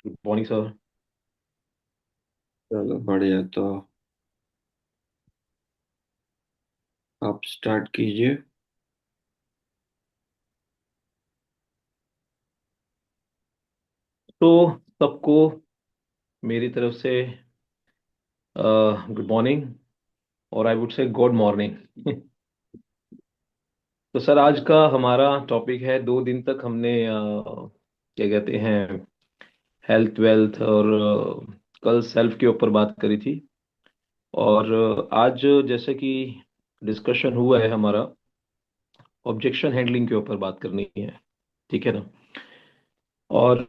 Good morning sir. चलो बढ़िया। तो आप स्टार्ट कीजिए। तो सबको मेरी तरफ से गुड मॉर्निंग, और I would say good morning. तो सर, आज का हमारा टॉपिक है, 2 दिन तक हमने क्या कहते हैं, हेल्थ वेल्थ और कल सेल्फ के ऊपर बात करी थी। और आज जैसे कि डिस्कशन हुआ है हमारा, ऑब्जेक्शन हैंडलिंग के ऊपर बात करनी है। ठीक है ना। और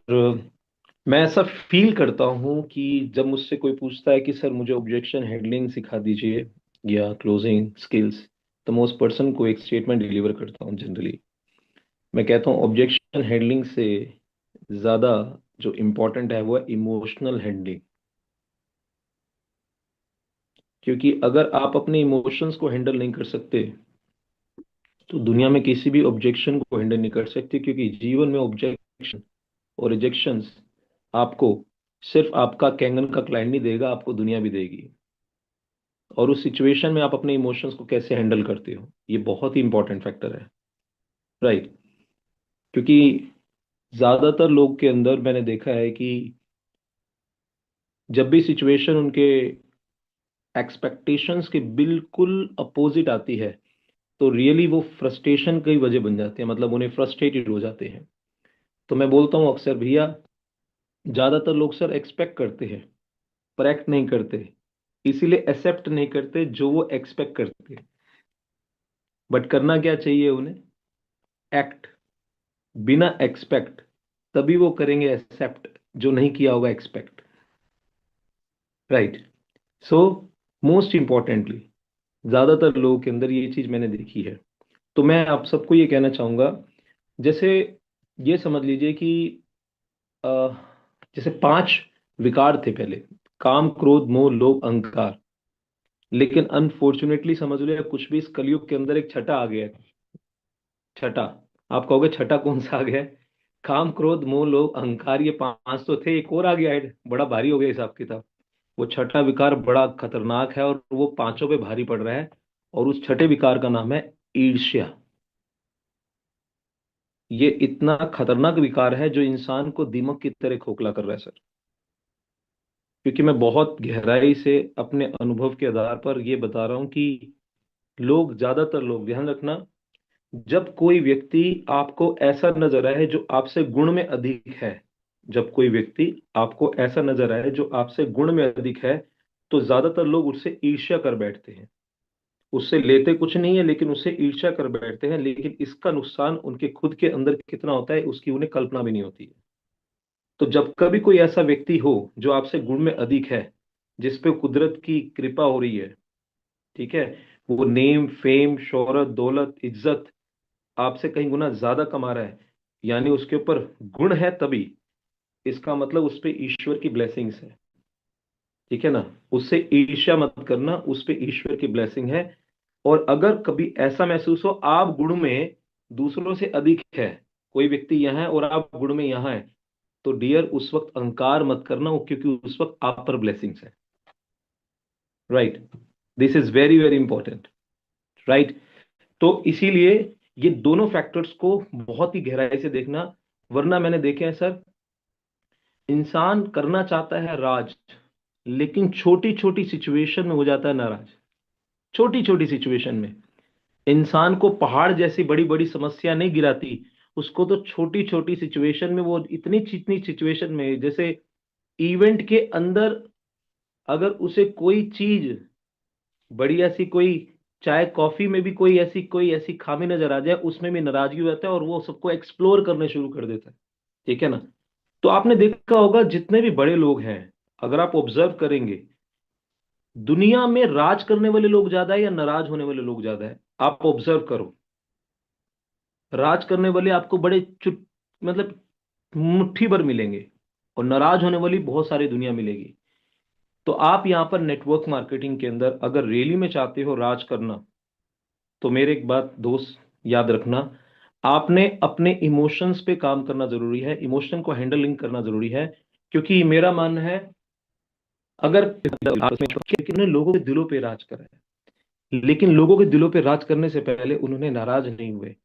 मैं ऐसा फील करता हूँ कि जब मुझसे कोई पूछता है कि सर मुझे ऑब्जेक्शन हैंडलिंग सिखा दीजिए या क्लोजिंग स्किल्स, तो मैं उस पर्सन को एक स्टेटमेंट डिलीवर करता हूँ जनरली। मैं कहता हूँ ऑब्जेक्शन हैंडलिंग से ज़्यादा जो इम्पोर्टेंट है वो है इमोशनल हैंडलिंग। क्योंकि अगर आप अपने इमोशंस को हैंडल नहीं कर सकते तो दुनिया में किसी भी ऑब्जेक्शन को हैंडल नहीं कर सकते, क्योंकि जीवन में ऑब्जेक्शन और रिजेक्शंस आपको सिर्फ आपका कैंगन का क्लाइंट नहीं देगा, आपको दुनिया भी देगी। और उस सिचुएशन में आप अपने इमोशंस को कैसे हैंडल करते हो, ये बहुत ही इंपॉर्टेंट फैक्टर है। राइट। क्योंकि ज्यादातर लोग के अंदर मैंने देखा है कि जब भी सिचुएशन उनके एक्सपेक्टेशंस के बिल्कुल अपोजिट आती है, तो रियली वो फ्रस्ट्रेशन की वजह बन जाते हैं, मतलब उन्हें फ्रस्ट्रेटेड हो जाते हैं। तो मैं बोलता हूँ अक्सर, भैया ज्यादातर लोग सर एक्सपेक्ट करते हैं पर एक्ट नहीं करते, इसीलिए एक्सेप्ट नहीं करते जो वो एक्सपेक्ट करते हैं। बट करना क्या चाहिए उन्हें? एक्ट। बिना एक्सपेक्ट, तभी वो करेंगे एक्सेप्ट जो नहीं किया होगा expect. Right. So most importantly, ज्यादातर लोगों के अंदर ये चीज मैंने देखी है। तो मैं आप सबको ये कहना चाहूंगा, जैसे ये समझ लीजिए कि अ, जैसे 5 विकार थे पहले: काम, क्रोध, मोह, लोभ, अहंकार। लेकिन अनफॉर्चुनेटली समझ लो या कुछ भी, इस कलयुग के अंदर एक छठा आ गया है। छठा। आप कहोगे छठा कौन सा आ गया है? काम, क्रोध, मोह, लोभ, अहंकार, ये 5 तो थे, एक और आ गया है, बड़ा भारी हो गया हिसाब किताब। वो छठा विकार बड़ा खतरनाक है और वो पांचों पे भारी पड़ रहा है। और उस छठे विकार का नाम है ईर्ष्या। ये इतना खतरनाक विकार है जो इंसान को दीमक की तरह खोखला कर रहा है सर। क्योंकि मैं बहुत गहराई से अपने अनुभव के आधार पर ये बता रहा हूं कि लोग, ज्यादातर लोग, ध्यान रखना, जब कोई व्यक्ति आपको ऐसा नजर आए जो आपसे गुण में अधिक है, जब कोई व्यक्ति आपको ऐसा नजर आए जो आपसे गुण में अधिक है, तो ज्यादातर लोग उससे ईर्ष्या कर बैठते हैं। उससे लेते कुछ नहीं है लेकिन उससे ईर्ष्या कर बैठते हैं, लेकिन इसका नुकसान उनके खुद के अंदर कितना होता है उसकी उन्हें कल्पना भी नहीं होती है। तो जब कभी कोई ऐसा व्यक्ति हो जो आपसे गुण में अधिक है, जिस पे कुदरत की कृपा हो रही है, ठीक है, वो नेम, फेम, शोहरत, दौलत, इज्जत आपसे कहीं गुना ज्यादा कमा रहा है, यानी उसके ऊपर गुण है, तभी इसका मतलब उस पे ईश्वर की ब्लेसिंग्स है। ठीक है ना। उससे ईर्ष्या मत करना, उस पे ईश्वर की ब्लेसिंग है। और अगर कभी ऐसा महसूस हो आप गुण में दूसरों से अधिक है, कोई व्यक्ति यहाँ है और आप गुण में यहाँ है, तो डियर उस वक्त अहंकार मत करना, क्योंकि उस वक्त आप पर ब्लेसिंग्स है। Right. This is very very important. Right. तो इसीलिए ये दोनों फैक्टर्स को बहुत ही गहराई से देखना। वरना मैंने देखे हैं सर, इंसान करना चाहता है राज, लेकिन छोटी छोटी सिचुएशन में हो जाता है नाराज। छोटी छोटी सिचुएशन में इंसान को पहाड़ जैसी बड़ी बड़ी समस्या नहीं गिराती, उसको तो छोटी छोटी सिचुएशन में, वो इतनी चितनी सिचुएशन में, जैसे इवेंट के अंदर अगर उसे कोई चीज बड़ी ऐसी कोई, चाहे कॉफी में भी कोई ऐसी खामी नजर आ जाए, उसमें भी नाराजगी हो जाता है और वो सबको एक्सप्लोर करने शुरू कर देता है। ठीक है ना। तो आपने देखा होगा जितने भी बड़े लोग हैं, अगर आप ऑब्जर्व करेंगे, दुनिया में राज करने वाले लोग ज्यादा है या नाराज होने वाले लोग ज्यादा है? आप ऑब्जर्व करो। राज करने वाले आपको बड़े चुट, मतलब मुट्ठी भर मिलेंगे, और नाराज होने वाली बहुत सारी दुनिया मिलेगी। तो आप यहां पर नेटवर्क मार्केटिंग के अंदर अगर रियली में चाहते हो राज करना, तो मेरे एक बात दोस्त याद रखना, आपने अपने इमोशंस पे काम करना जरूरी है, इमोशन को हैंडलिंग करना जरूरी है। क्योंकि मेरा मानना है, अगर लेकिन उन्होंने लोगों के दिलों पे राज करा है, लेकिन लोगों के दिलों पे राज करने से पहले उन्होंने नाराज नहीं हुए।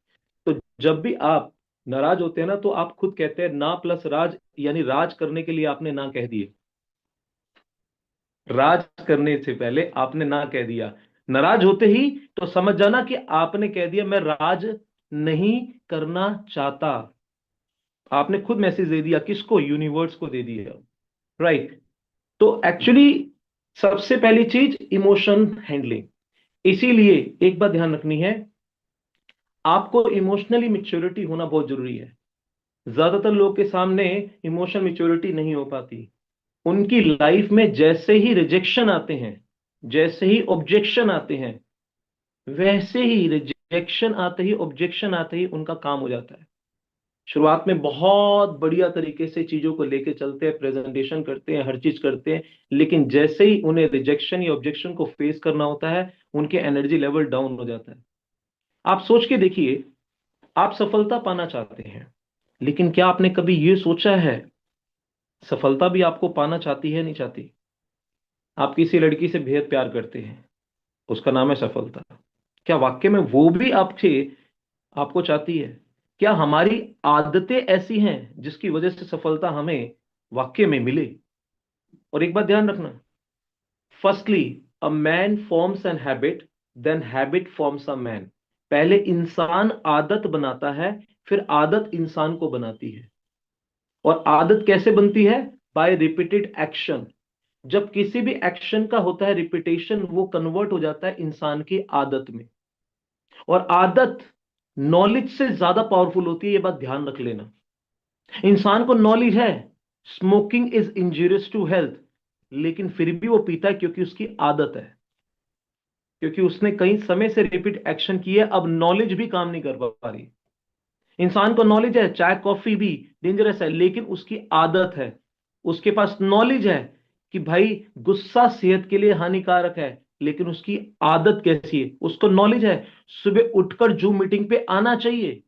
तो जब भी आप नाराज होते हैं ना, तो आप खुद कहते हैं ना प्लस राज, यानी राज करने के लिए आपने ना कह दिए। राज करने से पहले आपने ना कह दिया। नाराज होते ही तो समझ जाना कि आपने कह दिया मैं राज नहीं करना चाहता। आपने खुद मैसेज दे दिया, किसको? यूनिवर्स को दे दिया। राइट। तो एक्चुअली सबसे पहली चीज इमोशन हैंडलिंग। इसीलिए एक बात ध्यान रखनी है, आपको इमोशनली मैच्योरिटी होना बहुत जरूरी है। ज्यादातर लोग के सामने इमोशनल मैच्योरिटी नहीं हो पाती। उनकी लाइफ में जैसे ही रिजेक्शन आते हैं, जैसे ही ऑब्जेक्शन आते हैं, वैसे ही रिजेक्शन आते ही ऑब्जेक्शन आते ही उनका काम हो जाता है। शुरुआत में बहुत बढ़िया तरीके से चीजों को लेके चलते हैं, प्रेजेंटेशन करते हैं, हर चीज करते हैं, लेकिन जैसे ही उन्हें रिजेक्शन या ऑब्जेक्शन को फेस करना होता है, उनके एनर्जी लेवल डाउन हो जाता है। आप सोच के देखिए, आप सफलता पाना चाहते हैं, लेकिन क्या आपने कभी ये सोचा है, सफलता भी आपको पाना चाहती है नहीं चाहती? आप किसी लड़की से बेहद प्यार करते हैं, उसका नाम है सफलता। क्या वाकई में वो भी आपसे आपको चाहती है? क्या हमारी आदतें ऐसी हैं जिसकी वजह से सफलता हमें वाकई में मिले? और एक बात ध्यान रखना, firstly a man forms an habit, then habit forms a man. पहले इंसान आदत बनाता है, फिर आदत इंसान को बनाती है। और आदत कैसे बनती है? By repeated action. जब किसी भी एक्शन का होता है रिपीटेशन, वो कन्वर्ट हो जाता है इंसान की आदत में। और आदत नॉलेज से ज्यादा पावरफुल होती है, ये बात ध्यान रख लेना। इंसान को नॉलेज है smoking is injurious to health, लेकिन फिर भी वो पीता है क्योंकि उसकी आदत है, क्योंकि उसने कई समय से रिपीट एक्शन की है। अब नॉलेज भी काम नहीं कर पा रही। इंसान को नॉलेज है चाय कॉफी भी डेंजरस है, लेकिन उसकी आदत है। उसके पास नॉलेज है कि भाई गुस्सा सेहत के लिए हानिकारक है, लेकिन उसकी आदत कैसी है? उसको नॉलेज है सुबह उठकर जूम मीटिंग पे आना चाहिए।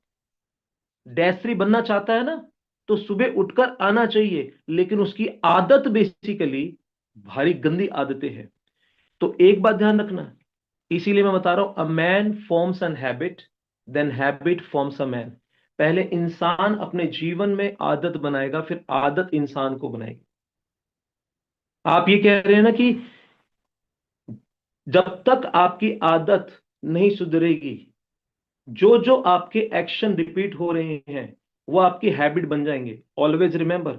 डैसरी बनना चाहता है ना, तो सुबह उठकर आना चाहिए, लेकिन उसकी आदत बेसिकली भारी गंदी आदतें हैं। तो एक बात ध्यान रखना, इसीलिए मैं बता रहा हूं, a man forms an habit, then habit forms a man. पहले इंसान अपने जीवन में आदत बनाएगा, फिर आदत इंसान को बनाएगी। आप ये कह रहे हैं ना कि जब तक आपकी आदत नहीं सुधरेगी, जो जो आपके एक्शन रिपीट हो रहे हैं वो आपकी हैबिट बन जाएंगे। ऑलवेज रिमेंबर,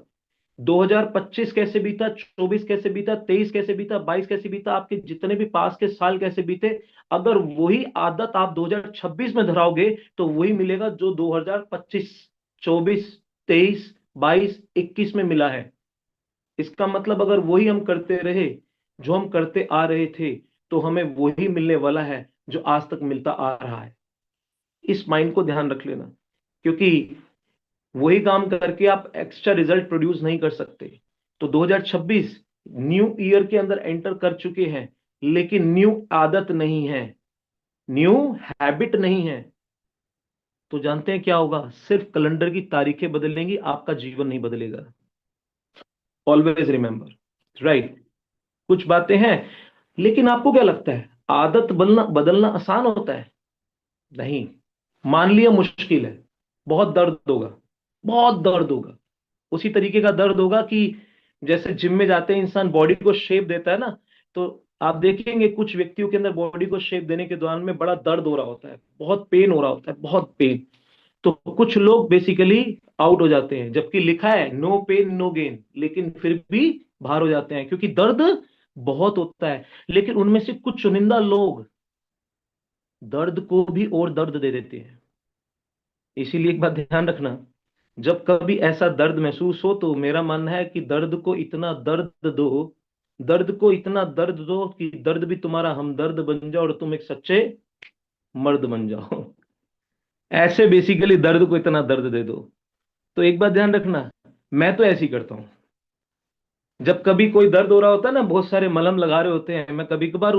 2025 कैसे बीता, 24 कैसे बीता, 23 कैसे बीता, 22 कैसे बीता, आपके जितने भी पास के साल कैसे बीते, अगर वही आदत आप 2026 में धराओगे तो वही मिलेगा जो 2025, 24, 23, 22, 21 में मिला है। इसका मतलब अगर वही हम करते रहे जो हम करते आ रहे थे, तो हमें वही मिलने वाला है जो आज तक मिलता आ रहा है। इस माइंड को ध्यान रख लेना, क्योंकि वही काम करके आप एक्स्ट्रा रिजल्ट प्रोड्यूस नहीं कर सकते। तो 2026 न्यू ईयर के अंदर एंटर कर चुके हैं, लेकिन न्यू आदत नहीं है, न्यू हैबिट नहीं है। तो जानते हैं क्या होगा? सिर्फ कैलेंडर की तारीखें बदलेंगी, आपका जीवन नहीं बदलेगा। Always remember. राइट। कुछ बातें हैं, लेकिन आपको क्या लगता है आदत बदलना बदलना आसान होता है? नहीं। मान लिया मुश्किल है, बहुत दर्द होगा, बहुत दर्द होगा। उसी तरीके का दर्द होगा कि जैसे जिम में जाते हैं इंसान, बॉडी को शेप देता है ना, तो आप देखेंगे कुछ व्यक्तियों के अंदर बॉडी को शेप देने के दौरान में बड़ा दर्द हो रहा होता है, बहुत पेन हो रहा होता है, बहुत पेन। तो कुछ लोग बेसिकली आउट हो जाते हैं, जबकि लिखा है नो पेन नो गेन, लेकिन फिर भी बाहर हो जाते हैं क्योंकि दर्द बहुत होता है। लेकिन उनमें से कुछ चुनिंदा लोग दर्द को भी और दर्द दे देते हैं। इसीलिए एक बात ध्यान रखना, जब कभी ऐसा दर्द महसूस हो तो मेरा मानना है कि दर्द को इतना दर्द दो कि दर्द भी तुम्हारा हमदर्द बन जाओ और तुम एक सच्चे मर्द बन जाओ। ऐसे बेसिकली दर्द को इतना दर्द दे दो। तो एक बात ध्यान रखना, मैं तो ऐसे ही करता हूं। जब कभी कोई दर्द हो रहा होता है ना, बहुत सारे मलहम लगा रहे होते हैं, मैं कभी कभार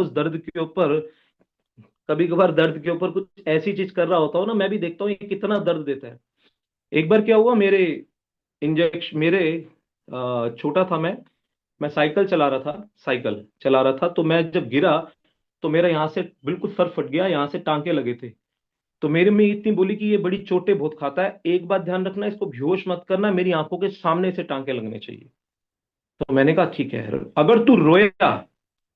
दर्द के ऊपर कुछ ऐसी चीज कर रहा होता हूँ ना, मैं भी देखता हूँ ये कितना दर्द देता है। एक बार क्या हुआ, मेरे छोटा था मैं साइकिल चला रहा था, साइकिल चला रहा था, तो मैं जब गिरा तो मेरा यहाँ से बिल्कुल सर फट गया, यहाँ से टांके लगे थे। तो मेरे में इतनी बोली कि ये बड़ी चोटें बहुत खाता है, एक बात ध्यान रखना, इसको बेहोश मत करना, मेरी आंखों के सामने से टांके लगने चाहिए। तो मैंने कहा ठीक है, अगर तू रोएगा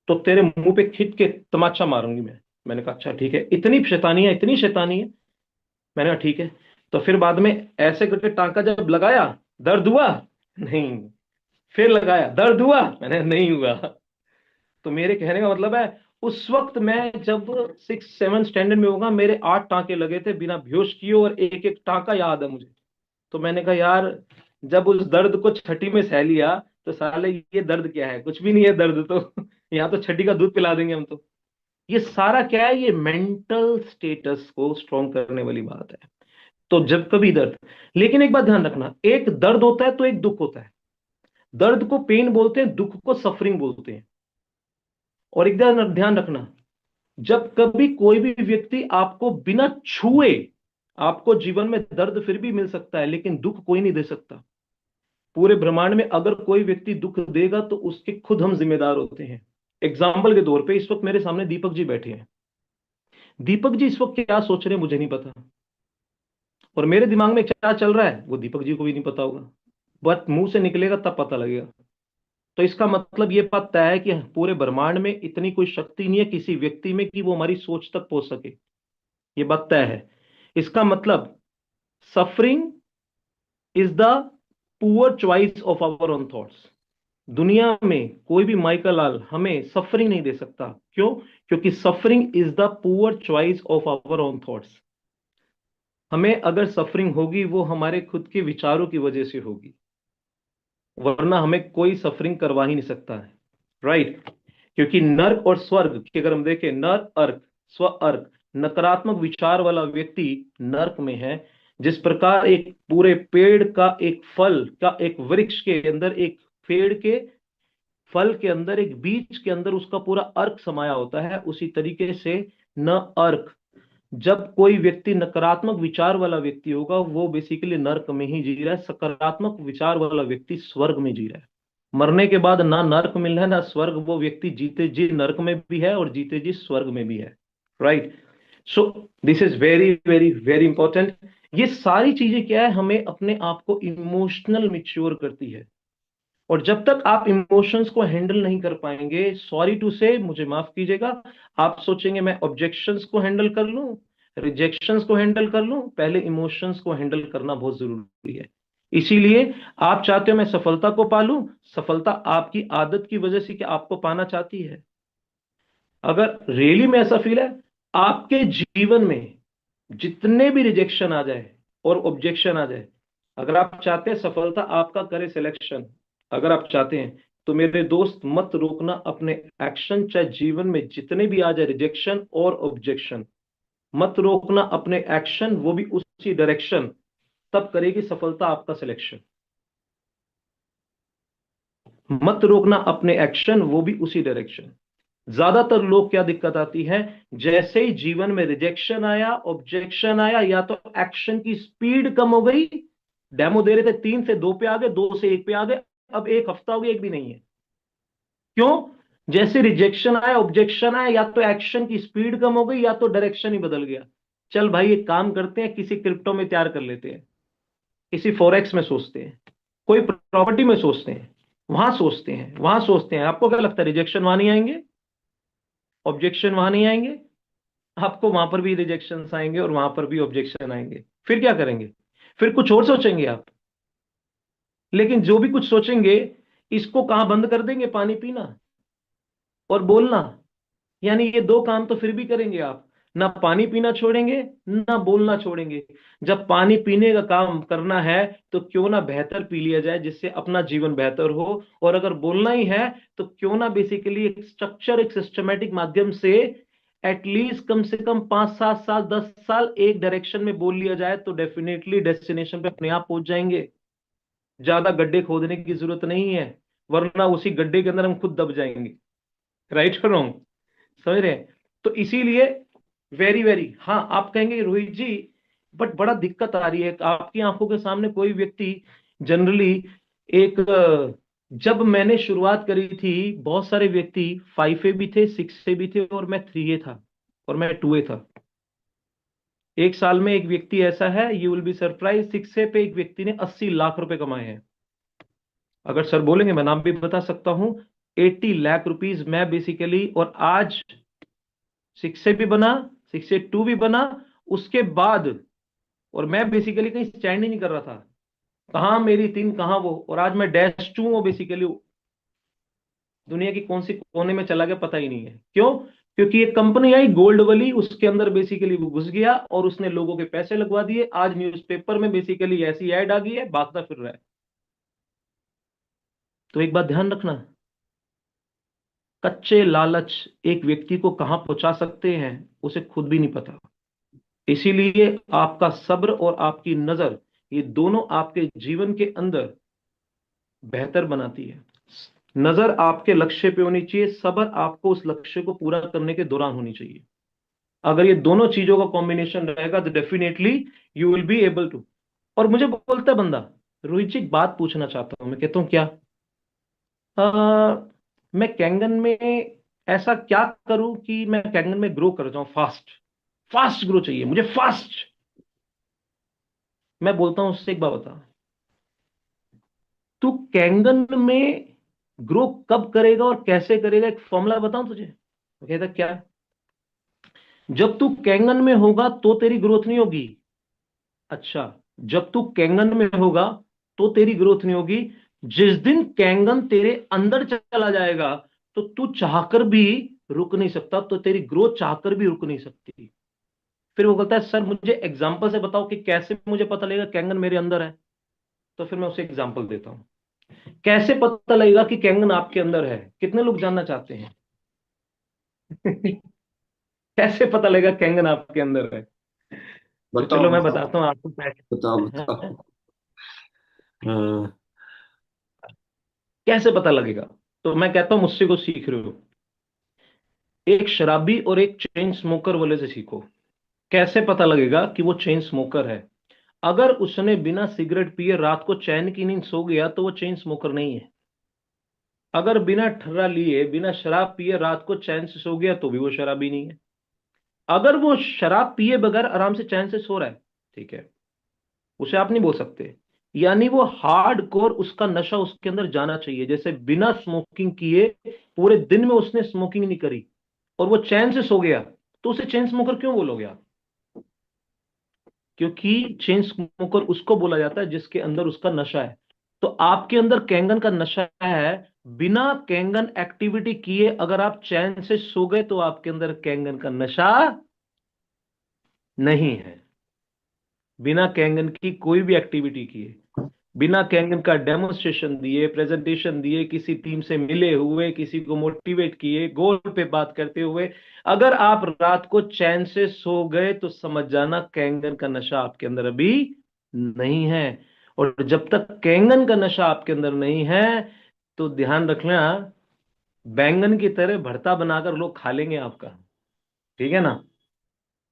तो तेरे मुंह पे खींच के तमाचा मारूंगी मैं। मैंने कहा अच्छा ठीक है, इतनी शैतानी है, इतनी शैतानी है। मैंने कहा ठीक है। तो फिर बाद में ऐसे करके टांका जब लगाया, दर्द हुआ? नहीं। फिर लगाया, दर्द हुआ? मैंने नहीं हुआ। तो मेरे कहने का मतलब है, उस वक्त मैं जब 6 7 स्टैंडर्ड में होगा, मेरे 8 टांके लगे थे बिना बेहोश किए, और एक एक टांका याद है मुझे। तो मैंने कहा यार, जब उस दर्द को छठी में सह लिया, तो साले ये दर्द क्या है, कुछ भी नहीं है दर्द तो। यहाँ तो छठी का दूध पिला देंगे हम तो। ये सारा क्या है, ये मेंटल स्टेटस को स्ट्रॉन्ग करने वाली बात है। तो जब कभी दर्द, लेकिन एक बात ध्यान रखना, एक दर्द होता है तो एक दुख होता है। दर्द को पेन बोलते हैं, दुख को सफरिंग बोलते हैं। और एक ध्यान ध्यान रखना, जब कभी कोई भी व्यक्ति आपको बिना छुए, आपको जीवन में दर्द फिर भी मिल सकता है, लेकिन दुख कोई नहीं दे सकता। पूरे ब्रह्मांड में अगर कोई व्यक्ति दुख देगा तो उसके खुद हम जिम्मेदार होते हैं। एग्जाम्पल के तौर पे इस वक्त मेरे सामने दीपक जी बैठे हैं। दीपक जी इस वक्त क्या सोच रहे हैं मुझे नहीं पता, और मेरे दिमाग में क्या चल रहा है वो दीपक जी को भी नहीं पता होगा। बट मुंह से निकलेगा तब पता लगेगा। तो इसका मतलब ये बात तय है कि पूरे ब्रह्मांड में इतनी कोई शक्ति नहीं है किसी व्यक्ति में कि वो हमारी सोच तक पहुंच सके। ये बात तय है। इसका मतलब suffering is the poor choice of our own thoughts. दुनिया में कोई भी माइकल लाल हमें सफरिंग नहीं दे सकता। क्यों? क्योंकि suffering is the poor choice of our own thoughts. हमें अगर सफरिंग होगी वो हमारे खुद के विचारों की वजह से होगी, वरना हमें कोई सफरिंग करवा ही नहीं सकता है। राइट? क्योंकि नर्क और स्वर्ग की अगर हम देखें, नर अर्क, स्व अर्क, नकारात्मक विचार वाला व्यक्ति नर्क में है। जिस प्रकार एक पूरे पेड़ का एक फल का, एक वृक्ष के अंदर, एक पेड़ के फल के अंदर, एक बीज के अंदर उसका पूरा अर्क समाया होता है, उसी तरीके से न अर्क, जब कोई व्यक्ति नकारात्मक विचार वाला व्यक्ति होगा वो बेसिकली नर्क में ही जी रहा है। सकारात्मक विचार वाला व्यक्ति स्वर्ग में जी रहा है। मरने के बाद ना नर्क मिल रहा है ना स्वर्ग, वो व्यक्ति जीते जी नर्क में भी है और जीते जी स्वर्ग में भी है। Right? So this is very very very important. ये सारी चीजें क्या है, हमें अपने आप को इमोशनल मिच्योर करती है। और जब तक आप इमोशंस को हैंडल नहीं कर पाएंगे, सॉरी टू से, मुझे माफ कीजिएगा, आप सोचेंगे मैं ऑब्जेक्शंस को हैंडल कर लूं, रिजेक्शंस को हैंडल कर लूं, पहले इमोशंस को हैंडल करना बहुत जरूरी है। इसीलिए आप चाहते हो मैं सफलता को पालूं, सफलता आपकी आदत की वजह से कि आपको पाना चाहती है। अगर रियली में ऐसा फील है, आपके जीवन में जितने भी रिजेक्शन आ जाए और ऑब्जेक्शन आ जाए, अगर आप चाहते हैं सफलता आपका करे सिलेक्शन, अगर आप चाहते हैं, तो मेरे दोस्त मत रोकना अपने एक्शन, चाहे जीवन में जितने भी आ जाए रिजेक्शन और ऑब्जेक्शन, मत रोकना अपने एक्शन, वो भी उसी डायरेक्शन, तब करेगी सफलता आपका सिलेक्शन। मत रोकना अपने एक्शन, वो भी उसी डायरेक्शन। ज्यादातर लोग क्या दिक्कत आती है, जैसे ही जीवन में रिजेक्शन आया, ऑब्जेक्शन आया, या तो एक्शन की स्पीड कम हो गई, डेमो दे रहे थे 3 से 2 पे आ गए, 2 से 1 पे आ गए, अब एक हफ्ता हो गया एक भी नहीं है। क्यों? जैसे रिजेक्शन आया, ऑब्जेक्शन आया, या तो एक्शन की स्पीड कम हो गई या तो डायरेक्शन ही बदल गया। चल भाई एक काम करते हैं, किसी क्रिप्टो में तैयार कर लेते हैं, किसी फॉरेक्स में सोचते हैं, कोई प्रॉपर्टी में सोचते हैं, वहां सोचते हैं, वहां सोचते हैं। आपको क्या लगता है रिजेक्शन वहां नहीं आएंगे? ऑब्जेक्शन वहां नहीं आएंगे? आपको वहां पर भी रिजेक्शन आएंगे और वहां पर भी ऑब्जेक्शन आएंगे। फिर क्या करेंगे? फिर कुछ और सोचेंगे आप। लेकिन जो भी कुछ सोचेंगे, इसको कहां बंद कर देंगे? पानी पीना और बोलना। यानी ये दो काम तो फिर भी करेंगे आप, ना पानी पीना छोड़ेंगे, ना बोलना छोड़ेंगे। जब पानी पीने का काम करना है तो क्यों ना बेहतर पी लिया जाए जिससे अपना जीवन बेहतर हो, और अगर बोलना ही है तो क्यों ना बेसिकली एक स्ट्रक्चर, एक सिस्टमेटिक माध्यम से एटलीस्ट कम से कम 5 7 साल 10 साल एक डायरेक्शन में बोल लिया जाए, तो डेफिनेटली डेस्टिनेशन पे अपने आप पहुंच जाएंगे। ज्यादा गड्ढे खोदने की जरूरत नहीं है, वरना उसी गड्ढे के अंदर हम खुद दब जाएंगे। राइट और रॉन्ग? समझ रहे हैं? तो इसीलिए वेरी वेरी, हाँ आप कहेंगे रोहित जी, बट बड़ा दिक्कत आ रही है, आपकी आंखों के सामने कोई व्यक्ति जनरली एक जब मैंने शुरुआत करी थी, बहुत सारे व्यक्ति 5 ए भी थे, 6 ए भी थे, और मैं 3 ए था, और मैं 2 ए था। एक साल में एक व्यक्ति ऐसा है, यू विल बी सरप्राइज, 6 ए पे एक व्यक्ति ने 80 लाख रुपए कमाए हैं। अगर सर बोलेंगे मैं नाम भी बता सकता हूं। 80 लाख रुपीज मैं बेसिकली, और आज 6 ए भी बना, 6A2 भी बना, उसके बाद, और मैं बेसिकली कहीं स्टैंड ही नहीं कर रहा था। कहाँ मेरी 3, कहाँ वो, और आज मैं -2 हूँ बेसिकली। दुनिया की कौन सी कोने में चला गया पता ही नहीं है। क्यों? क्योंकि एक कंपनी आई गोल्ड वाली, उसके अंदर बेसिकली वो घुस गया और उसने लोगों के पैसे लगवा दिए। आज न्यूज़पेपर में बेसिकली ऐसी ऐड आ गई है, भागता फिर रहा है। तो एक बात ध्यान रखना, कच्चे लालच एक व्यक्ति को कहां पहुंचा सकते हैं, उसे खुद भी नहीं पता। इसीलिए आपका सब्र और आपकी नजर, ये दोनों आपके जीवन के अंदर बेहतर बनाती है। नजर आपके लक्ष्य पे होनी चाहिए, सब्र आपको उस लक्ष्य को पूरा करने के दौरान होनी चाहिए। अगर ये दोनों चीजों का कॉम्बिनेशन रहेगा तो definitely you will be able to. और मुझे बोलता है बंदा, रोहित जी एक बात पूछना चाहता हूं। मैं कहता हूं क्या? मैं कैंगन में ऐसा क्या करूं कि मैं कैंगन में ग्रो कर जाऊं फास्ट? फास्ट ग्रो चाहिए मुझे, फास्ट। मैं बोलता हूं उससे, एक बात बता, तू कैंगन में ग्रो कब करेगा और कैसे करेगा, एक फॉर्मूला बताऊं तुझे? वो कहता क्या? जब तू कैंगन में होगा तो तेरी ग्रोथ नहीं होगी। अच्छा, जब तू कैंगन में होगा तो तेरी ग्रोथ नहीं होगी। जिस दिन कैंगन तेरे अंदर चला जाएगा तो तू चाहकर भी रुक नहीं सकता, तो तेरी ग्रोथ चाहकर भी रुक नहीं सकती। फिर वो बोलता है सर मुझे एग्जांपल से बताओ कि कैसे मुझे पता लगेगा कैंगन मेरे अंदर है। तो फिर मैं उसे एग्जांपल देता हूं। कैसे पता लगेगा कि कैंगन आपके अंदर है? कितने लोग जानना चाहते हैं? कैसे पता लगेगा कैंगन आपके अंदर है? तो बताओ चलो मैं बताओ बताता हूँ आपको बताओ बताओ। हाँ। कैसे पता लगेगा। तो मैं कहता हूं मुझसे को सीख रहे हो, एक शराबी और एक चेन स्मोकर वाले से सीखो। कैसे पता लगेगा कि वो चेन स्मोकर है? अगर उसने बिना सिगरेट पिए रात को चैन की नींद सो गया तो वो चेन स्मोकर नहीं है। अगर बिना ठर्रा लिए, बिना शराब पिए रात को चैन से सो गया तो भी वो शराबी नहीं है। अगर वो शराब पिए बगैर आराम से चैन से सो रहा है, ठीक है, उसे आप नहीं बोल सकते। यानी वो हार्ड कोर, उसका नशा उसके अंदर जाना चाहिए। जैसे बिना स्मोकिंग किए पूरे दिन में उसने स्मोकिंग नहीं करी और वो चैन से सो गया, तो उसे चेन स्मोकर क्यों बोलोगे आप? क्योंकि चेन स्मोकर उसको बोला जाता है जिसके अंदर उसका नशा है। तो आपके अंदर कैंगन का नशा है। बिना कैंगन एक्टिविटी किए अगर आप चैन से सो गए तो आपके अंदर कैंगन का नशा नहीं है। बिना कैंगन की कोई भी एक्टिविटी किए, बिना कैंगन का डेमोन्स्ट्रेशन दिए, प्रेजेंटेशन दिए, किसी टीम से मिले हुए, किसी को मोटिवेट किए, गोल पे बात करते हुए, अगर आप रात को चैन से सो गए तो समझ जाना कैंगन का नशा आपके अंदर अभी नहीं है। और जब तक कैंगन का नशा आपके अंदर नहीं है तो ध्यान रखना, बैंगन की तरह भरता बनाकर लोग खा लेंगे आपका। ठीक है ना?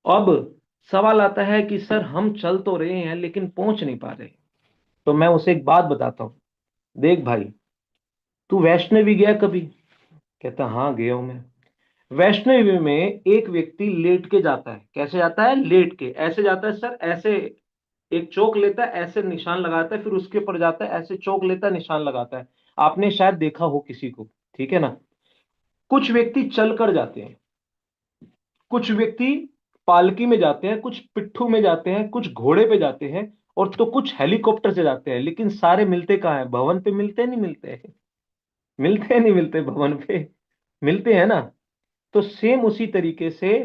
अब सवाल आता है कि सर हम चल तो रहे हैं लेकिन पहुंच नहीं पा रहे। तो मैं उसे एक बात बताता हूं। देख भाई, तू वैष्णवी गया कभी? कहता हाँ गया हूं मैं। वैष्णवी में एक व्यक्ति लेट के जाता है। कैसे जाता है? लेट के। ऐसे जाता है सर, ऐसे एक चौक लेता है, ऐसे निशान लगाता है, फिर उसके ऊपर जाता है, ऐसे चौक लेता है, निशान लगाता है। आपने शायद देखा हो किसी को। ठीक है ना? कुछ व्यक्ति चल कर जाते हैं, कुछ व्यक्ति पालकी में जाते हैं, कुछ पिट्ठू में जाते हैं, कुछ घोड़े पे जाते हैं, और तो कुछ हेलीकॉप्टर से जाते हैं। लेकिन सारे मिलते कहाँ हैं? भवन पे मिलते हैं, नहीं मिलते? मिलते हैं, नहीं मिलते? भवन पे मिलते हैं ना? तो सेम उसी तरीके से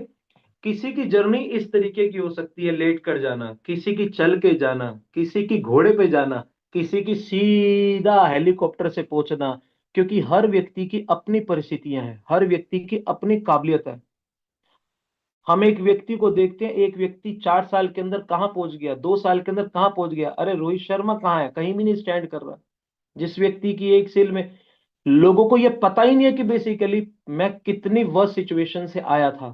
किसी की जर्नी इस तरीके की हो सकती है, लेट कर जाना, किसी की चल के जाना, किसी की घोड़े पे जाना, किसी की सीधा हेलीकॉप्टर से पहुंचना। क्योंकि हर व्यक्ति की अपनी परिस्थितियां हैं, हर व्यक्ति की अपनी काबिलियत है। हम एक व्यक्ति को देखते हैं, एक व्यक्ति 4 साल के अंदर कहां पहुंच गया, 2 साल के अंदर कहां पहुंच गया। अरे रोहित शर्मा कहाँ है? कहीं भी नहीं स्टैंड कर रहा। जिस व्यक्ति की एक सेल में, लोगों को यह पता ही नहीं है कि बेसिकली मैं कितनी वर्स्ट सिचुएशन से आया था,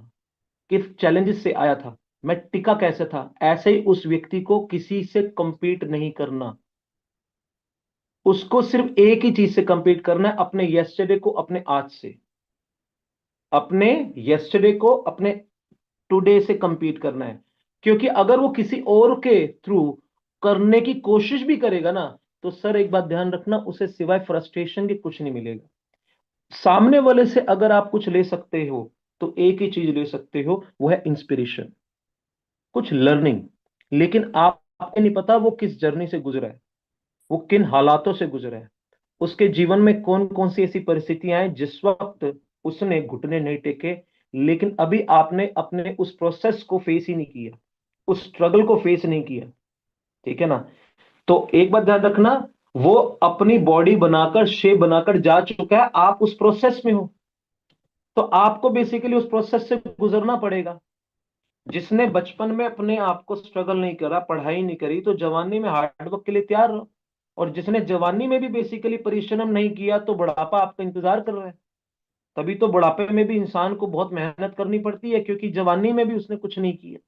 किस चैलेंजेस से आया था, मैं टिका कैसे था। ऐसे ही उस व्यक्ति को किसी से compete नहीं करना। उसको सिर्फ एक ही चीज से कंपीट करना है, अपने यस्टरडे को अपने आज से, अपने यस्टरडे को अपने टुडे से कंपीट करना है। क्योंकि अगर वो किसी और के थ्रू करने की कोशिश भी करेगा ना, तो सर एक बात ध्यान रखना, उसे सिवाय फ्रस्ट्रेशन के कुछ नहीं मिलेगा। सामने वाले से अगर आप कुछ ले सकते हो तो एक ही चीज ले सकते हो, वो है इंस्पिरेशन, कुछ लर्निंग। लेकिन आपको नहीं पता वो किस जर्नी से गुजरा है, वो किन हालातों से गुजरा है, उसके जीवन में कौन कौन सी ऐसी परिस्थितियां हैं जिस वक्त उसने घुटने नहीं टेके। लेकिन अभी आपने अपने उस प्रोसेस को फेस ही नहीं किया, उस स्ट्रगल को फेस नहीं किया। ठीक है ना? तो एक बात ध्यान रखना, वो अपनी बॉडी बनाकर शेप बनाकर जा चुका है, आप उस प्रोसेस में हो। तो आपको बेसिकली उस प्रोसेस से गुजरना पड़ेगा। जिसने बचपन में अपने आप को स्ट्रगल नहीं करा, पढ़ाई नहीं करी, तो जवानी में हार्डवर्क के लिए तैयार रहो। और जिसने जवानी में भी बेसिकली परिश्रम नहीं किया, तो बुढ़ापा आपका इंतजार कर रहा है। तभी तो बुढ़ापे में भी इंसान को बहुत मेहनत करनी पड़ती है, क्योंकि जवानी में भी उसने कुछ नहीं किया।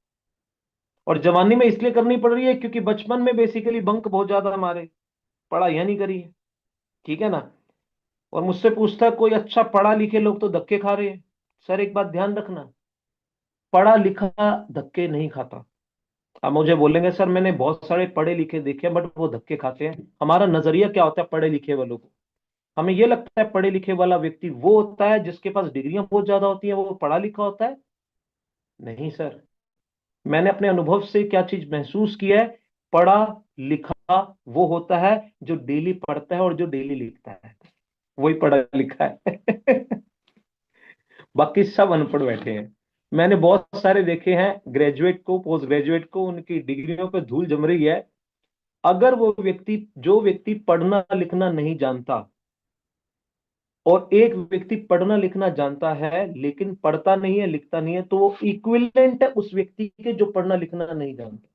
और जवानी में इसलिए करनी पड़ रही है क्योंकि बचपन में बेसिकली बंक बहुत ज्यादा मारे, पढ़ाई नहीं करी है। ठीक है ना? और मुझसे पूछता है कोई अच्छा पढ़ा लिखे लोग तो धक्के खा रहे हैं। सर एक बात ध्यान रखना, पढ़ा लिखा धक्के नहीं खाता। आप मुझे बोलेंगे सर मैंने बहुत सारे पढ़े लिखे देखे हैं, बट वो धक्के खाते हैं। हमारा नजरिया क्या होता है पढ़े लिखे वालों को? हमें ये लगता है पढ़े लिखे वाला व्यक्ति वो होता है जिसके पास डिग्रियां बहुत ज्यादा होती हैं, वो पढ़ा लिखा होता है। नहीं सर, मैंने अपने अनुभव से क्या चीज महसूस किया है, पढ़ा लिखा वो होता है जो डेली पढ़ता है और जो डेली लिखता है, वही पढ़ा लिखा है। बाकी सब अनपढ़ बैठे हैं। मैंने बहुत सारे देखे हैं, ग्रेजुएट को, पोस्ट ग्रेजुएट को, उनकी डिग्रियों पे धूल जम रही है। अगर वो व्यक्ति, जो व्यक्ति पढ़ना लिखना नहीं जानता, और एक व्यक्ति पढ़ना लिखना जानता है लेकिन पढ़ता नहीं है लिखता नहीं है, तो वो इक्विवेलेंट है उस व्यक्ति के जो पढ़ना लिखना नहीं जानता।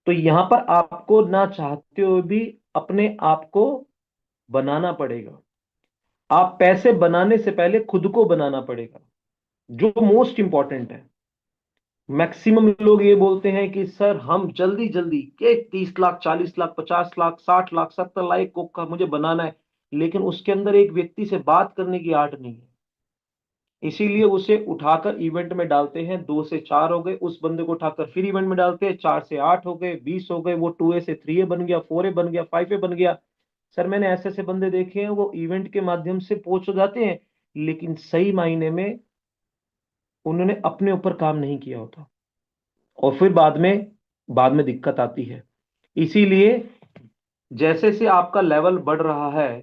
तो यहां पर आपको ना चाहते हुए भी अपने आप को बनाना पड़ेगा। आप पैसे बनाने से पहले खुद को बनाना पड़ेगा, जो मोस्ट इंपॉर्टेंट है। मैक्सिमम लोग ये बोलते हैं कि सर हम जल्दी जल्दी के 30 लाख 40 लाख 50 लाख 60 लाख 70 लाख को मुझे बनाना है, लेकिन उसके अंदर एक व्यक्ति से बात करने की आर्ट नहीं है। इसीलिए उसे उठाकर इवेंट में डालते हैं, 2 से 4 हो गए, उस बंदे को उठाकर फिर इवेंट में डालते हैं, 4 से 8 हो गए, 20 हो गए, वो 2A से 3A बन गया, 4A बन गया, 5A बन गया। सर मैंने ऐसे ऐसे बंदे देखे हैं, वो इवेंट के माध्यम से पहुंच तो जाते हैं, लेकिन सही मायने में उन्होंने अपने ऊपर काम नहीं किया होता। और फिर बाद में दिक्कत आती है। इसीलिए जैसे से आपका लेवल बढ़ रहा है,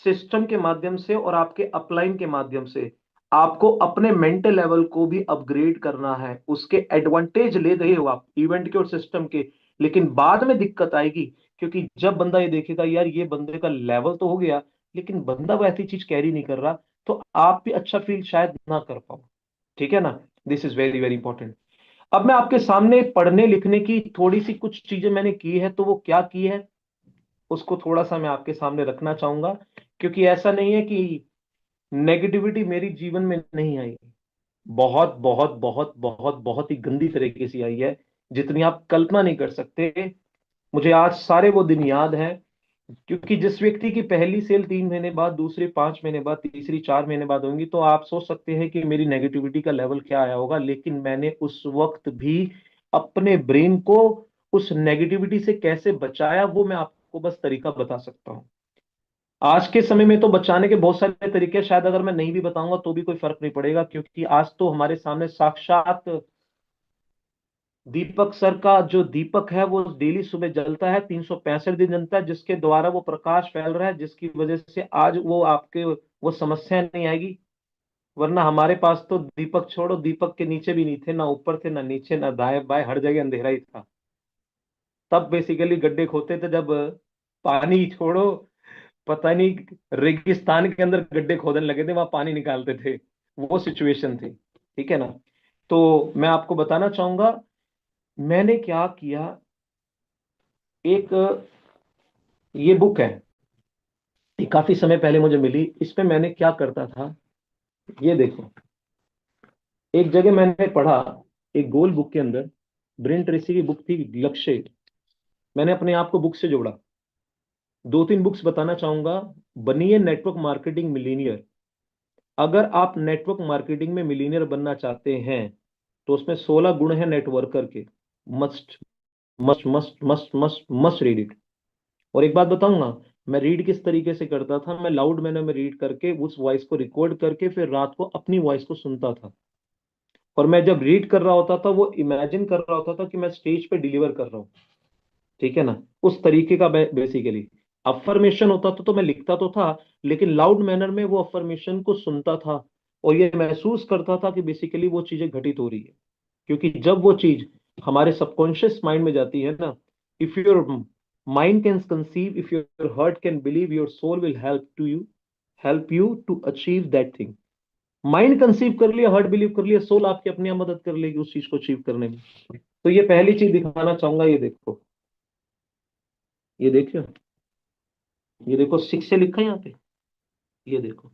सिस्टम के माध्यम से और आपके अपलाइन के माध्यम से, आपको अपने मेंटल लेवल को भी अपग्रेड करना है। उसके एडवांटेज ले रहे हो आप इवेंट के और सिस्टम के, लेकिन बाद में दिक्कत आएगी। क्योंकि जब बंदा ये देखेगा यार ये बंदे का लेवल तो हो गया, लेकिन बंदा वो ऐसी चीज कैरी नहीं कर रहा, तो आप भी अच्छा फील शायद ना कर पाओ। ठीक है ना? This is very very important. अब मैं आपके सामने पढ़ने लिखने की थोड़ी सी कुछ चीजें मैंने की है, तो वो क्या की है उसको थोड़ा सा मैं आपके सामने रखना चाहूंगा। क्योंकि ऐसा नहीं है कि नेगेटिविटी मेरी जीवन में नहीं आई, बहुत बहुत बहुत बहुत बहुत ही गंदी तरीके से आई है, जितनी आप कल्पना नहीं कर सकते। मुझे आज सारे वो दिन याद हैं। क्योंकि जिस व्यक्ति की पहली सेल 3 महीने बाद, दूसरी 5 महीने बाद, तीसरी 4 महीने बाद होंगी, तो आप सोच सकते हैं कि मेरी नेगेटिविटी का लेवल क्या आया होगा। लेकिन मैंने उस वक्त भी अपने ब्रेन को उस नेगेटिविटी से कैसे बचाया, वो मैं आपको बस तरीका बता सकता हूँ। आज के समय में तो बचाने के बहुत सारे तरीके हैं, शायद अगर मैं नहीं भी बताऊंगा तो भी कोई फर्क नहीं पड़ेगा, क्योंकि आज तो हमारे सामने साक्षात दीपक सर का जो दीपक है वो डेली सुबह जलता है, 365 दिन जलता है, जिसके द्वारा वो प्रकाश फैल रहा है, जिसकी वजह से आज वो आपके वो समस्या नहीं आएगी। वरना हमारे पास तो दीपक छोड़ो, दीपक के नीचे भी नहीं थे, ना ऊपर थे ना नीचे ना दाएं बाएं, हर जगह अंधेरा ही था। तब बेसिकली गड्ढे खोदते थे जब पानी छोड़ो, पता नहीं रेगिस्तान के अंदर गड्ढे खोदने लगे थे, वहां पानी निकालते थे। वो सिचुएशन थी। ठीक है ना? तो मैं आपको बताना चाहूंगा मैंने क्या किया। एक ये बुक है, ये काफी समय पहले मुझे मिली। इसमें मैंने क्या करता था, ये देखो। एक जगह मैंने पढ़ा, एक गोल बुक के अंदर, ब्रेन ट्रेसी की बुक थी, लक्ष्य। मैंने अपने आप को बुक से जोड़ा। दो तीन बुक्स बताना चाहूंगा। बनिए नेटवर्क मार्केटिंग मिलीनियर। अगर आप नेटवर्क मार्केटिंग में मिलीनियर बनना चाहते हैं तो उसमें 16 गुण हैं नेटवर्कर के। Must must must must must must read it. और एक बात बताऊंगा, मैं रीड किस तरीके से करता था। मैं लाउड मैनर में रीड करके उस वॉइस को रिकॉर्ड करके फिर रात को अपनी वॉइस को सुनता था। और मैं जब रीड कर रहा होता था वो इमेजिन कर रहा होता था कि मैं स्टेज पे डिलीवर कर रहा हूँ। ठीक है ना। उस तरीके का बेसिकली अफर्मेशन होता था तो मैं लिखता तो था, लेकिन लाउड मैनर में वो अफर्मेशन को सुनता था और ये महसूस करता था कि बेसिकली वो चीजें घटित हो रही है। क्योंकि जब वो चीज हमारे सबकॉन्शियस माइंड में जाती है ना, if your mind can conceive, if your heart can believe, your soul will help you to achieve that thing. Mind conceive कर लिया, हार्ट बिलीव कर लिया, सोल आपकी अपने आप मदद कर लेगी उस चीज को अचीव करने में। तो ये पहली चीज दिखाना चाहूंगा। ये देखो, ये देखियो, ये देखो 6 से लिखा है यहाँ पे। ये देखो,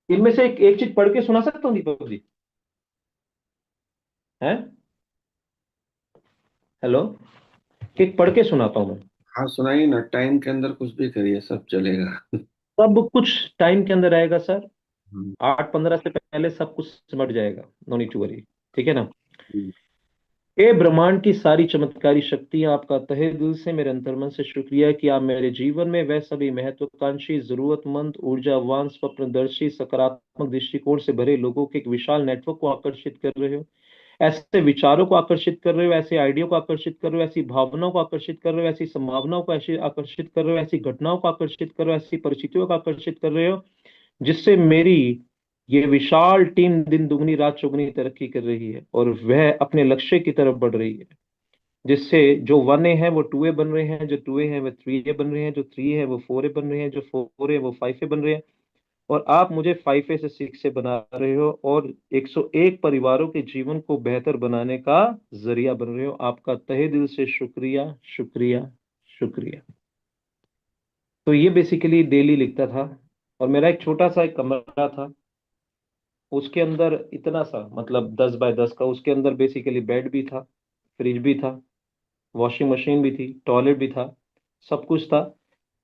इनमें से एक चीज पढ़ के सुना सकता हूँ दीपक जी? है, हेलो, एक पढ़ के सुनाता हूँ मैं। हाँ सुनाइए ना, टाइम के अंदर कुछ भी करिए, सब चलेगा। सब कुछ टाइम के अंदर आएगा सर। हम्म, 8:15 से पहले सब कुछ सिमट जाएगा। No need to worry. ठीक है ना। हम्म, ए ब्रह्मांड की सारी चमत्कारी शक्तियां, आपका तहे दिल से मेरे अंतर्मन से शुक्रिया कि आप मेरे जीवन में वह सभी महत्वाकांक्षी, जरूरतमंद, ऊर्जावान, स्वप्नदर्शी, सकारात्मक दृष्टिकोण से भरे लोगों के एक विशाल नेटवर्क को आकर्षित कर रहे हो। ऐसे विचारों को आकर्षित कर रहे हो, ऐसे आइडिया को आकर्षित कर रहे हो, ऐसी भावनाओं को आकर्षित कर रहे हो, ऐसी संभावनाओं को ऐसे आकर्षित कर रहे हो, ऐसी घटनाओं को आकर्षित कर रहे हो, ऐसी परिस्थितियों को आकर्षित कर रहे हो जिससे मेरी ये विशाल टीम दिन दुगनी रात चौगुनी तरक्की कर रही है और वह अपने लक्ष्य की तरफ बढ़ रही है। जिससे जो 1A है वो 2A बन रहे हैं, जो 2A है वो 3A बन रहे हैं, जो 3A है वो 4A बन रहे हैं, जो 4A है वो 5A बन रहे हैं। और आप मुझे 5A से 6A बना रहे हो और 101 परिवारों के जीवन को बेहतर बनाने का जरिया बन रहे हो। आपका तहे दिल से शुक्रिया, शुक्रिया, शुक्रिया। तो ये बेसिकली डेली लिखता था। और मेरा एक छोटा सा एक कमरा था, उसके अंदर इतना सा मतलब 10 बाय 10 का, उसके अंदर बेसिकली बेड भी था, फ्रिज भी था, वॉशिंग मशीन भी थी, टॉयलेट भी था, सब कुछ था।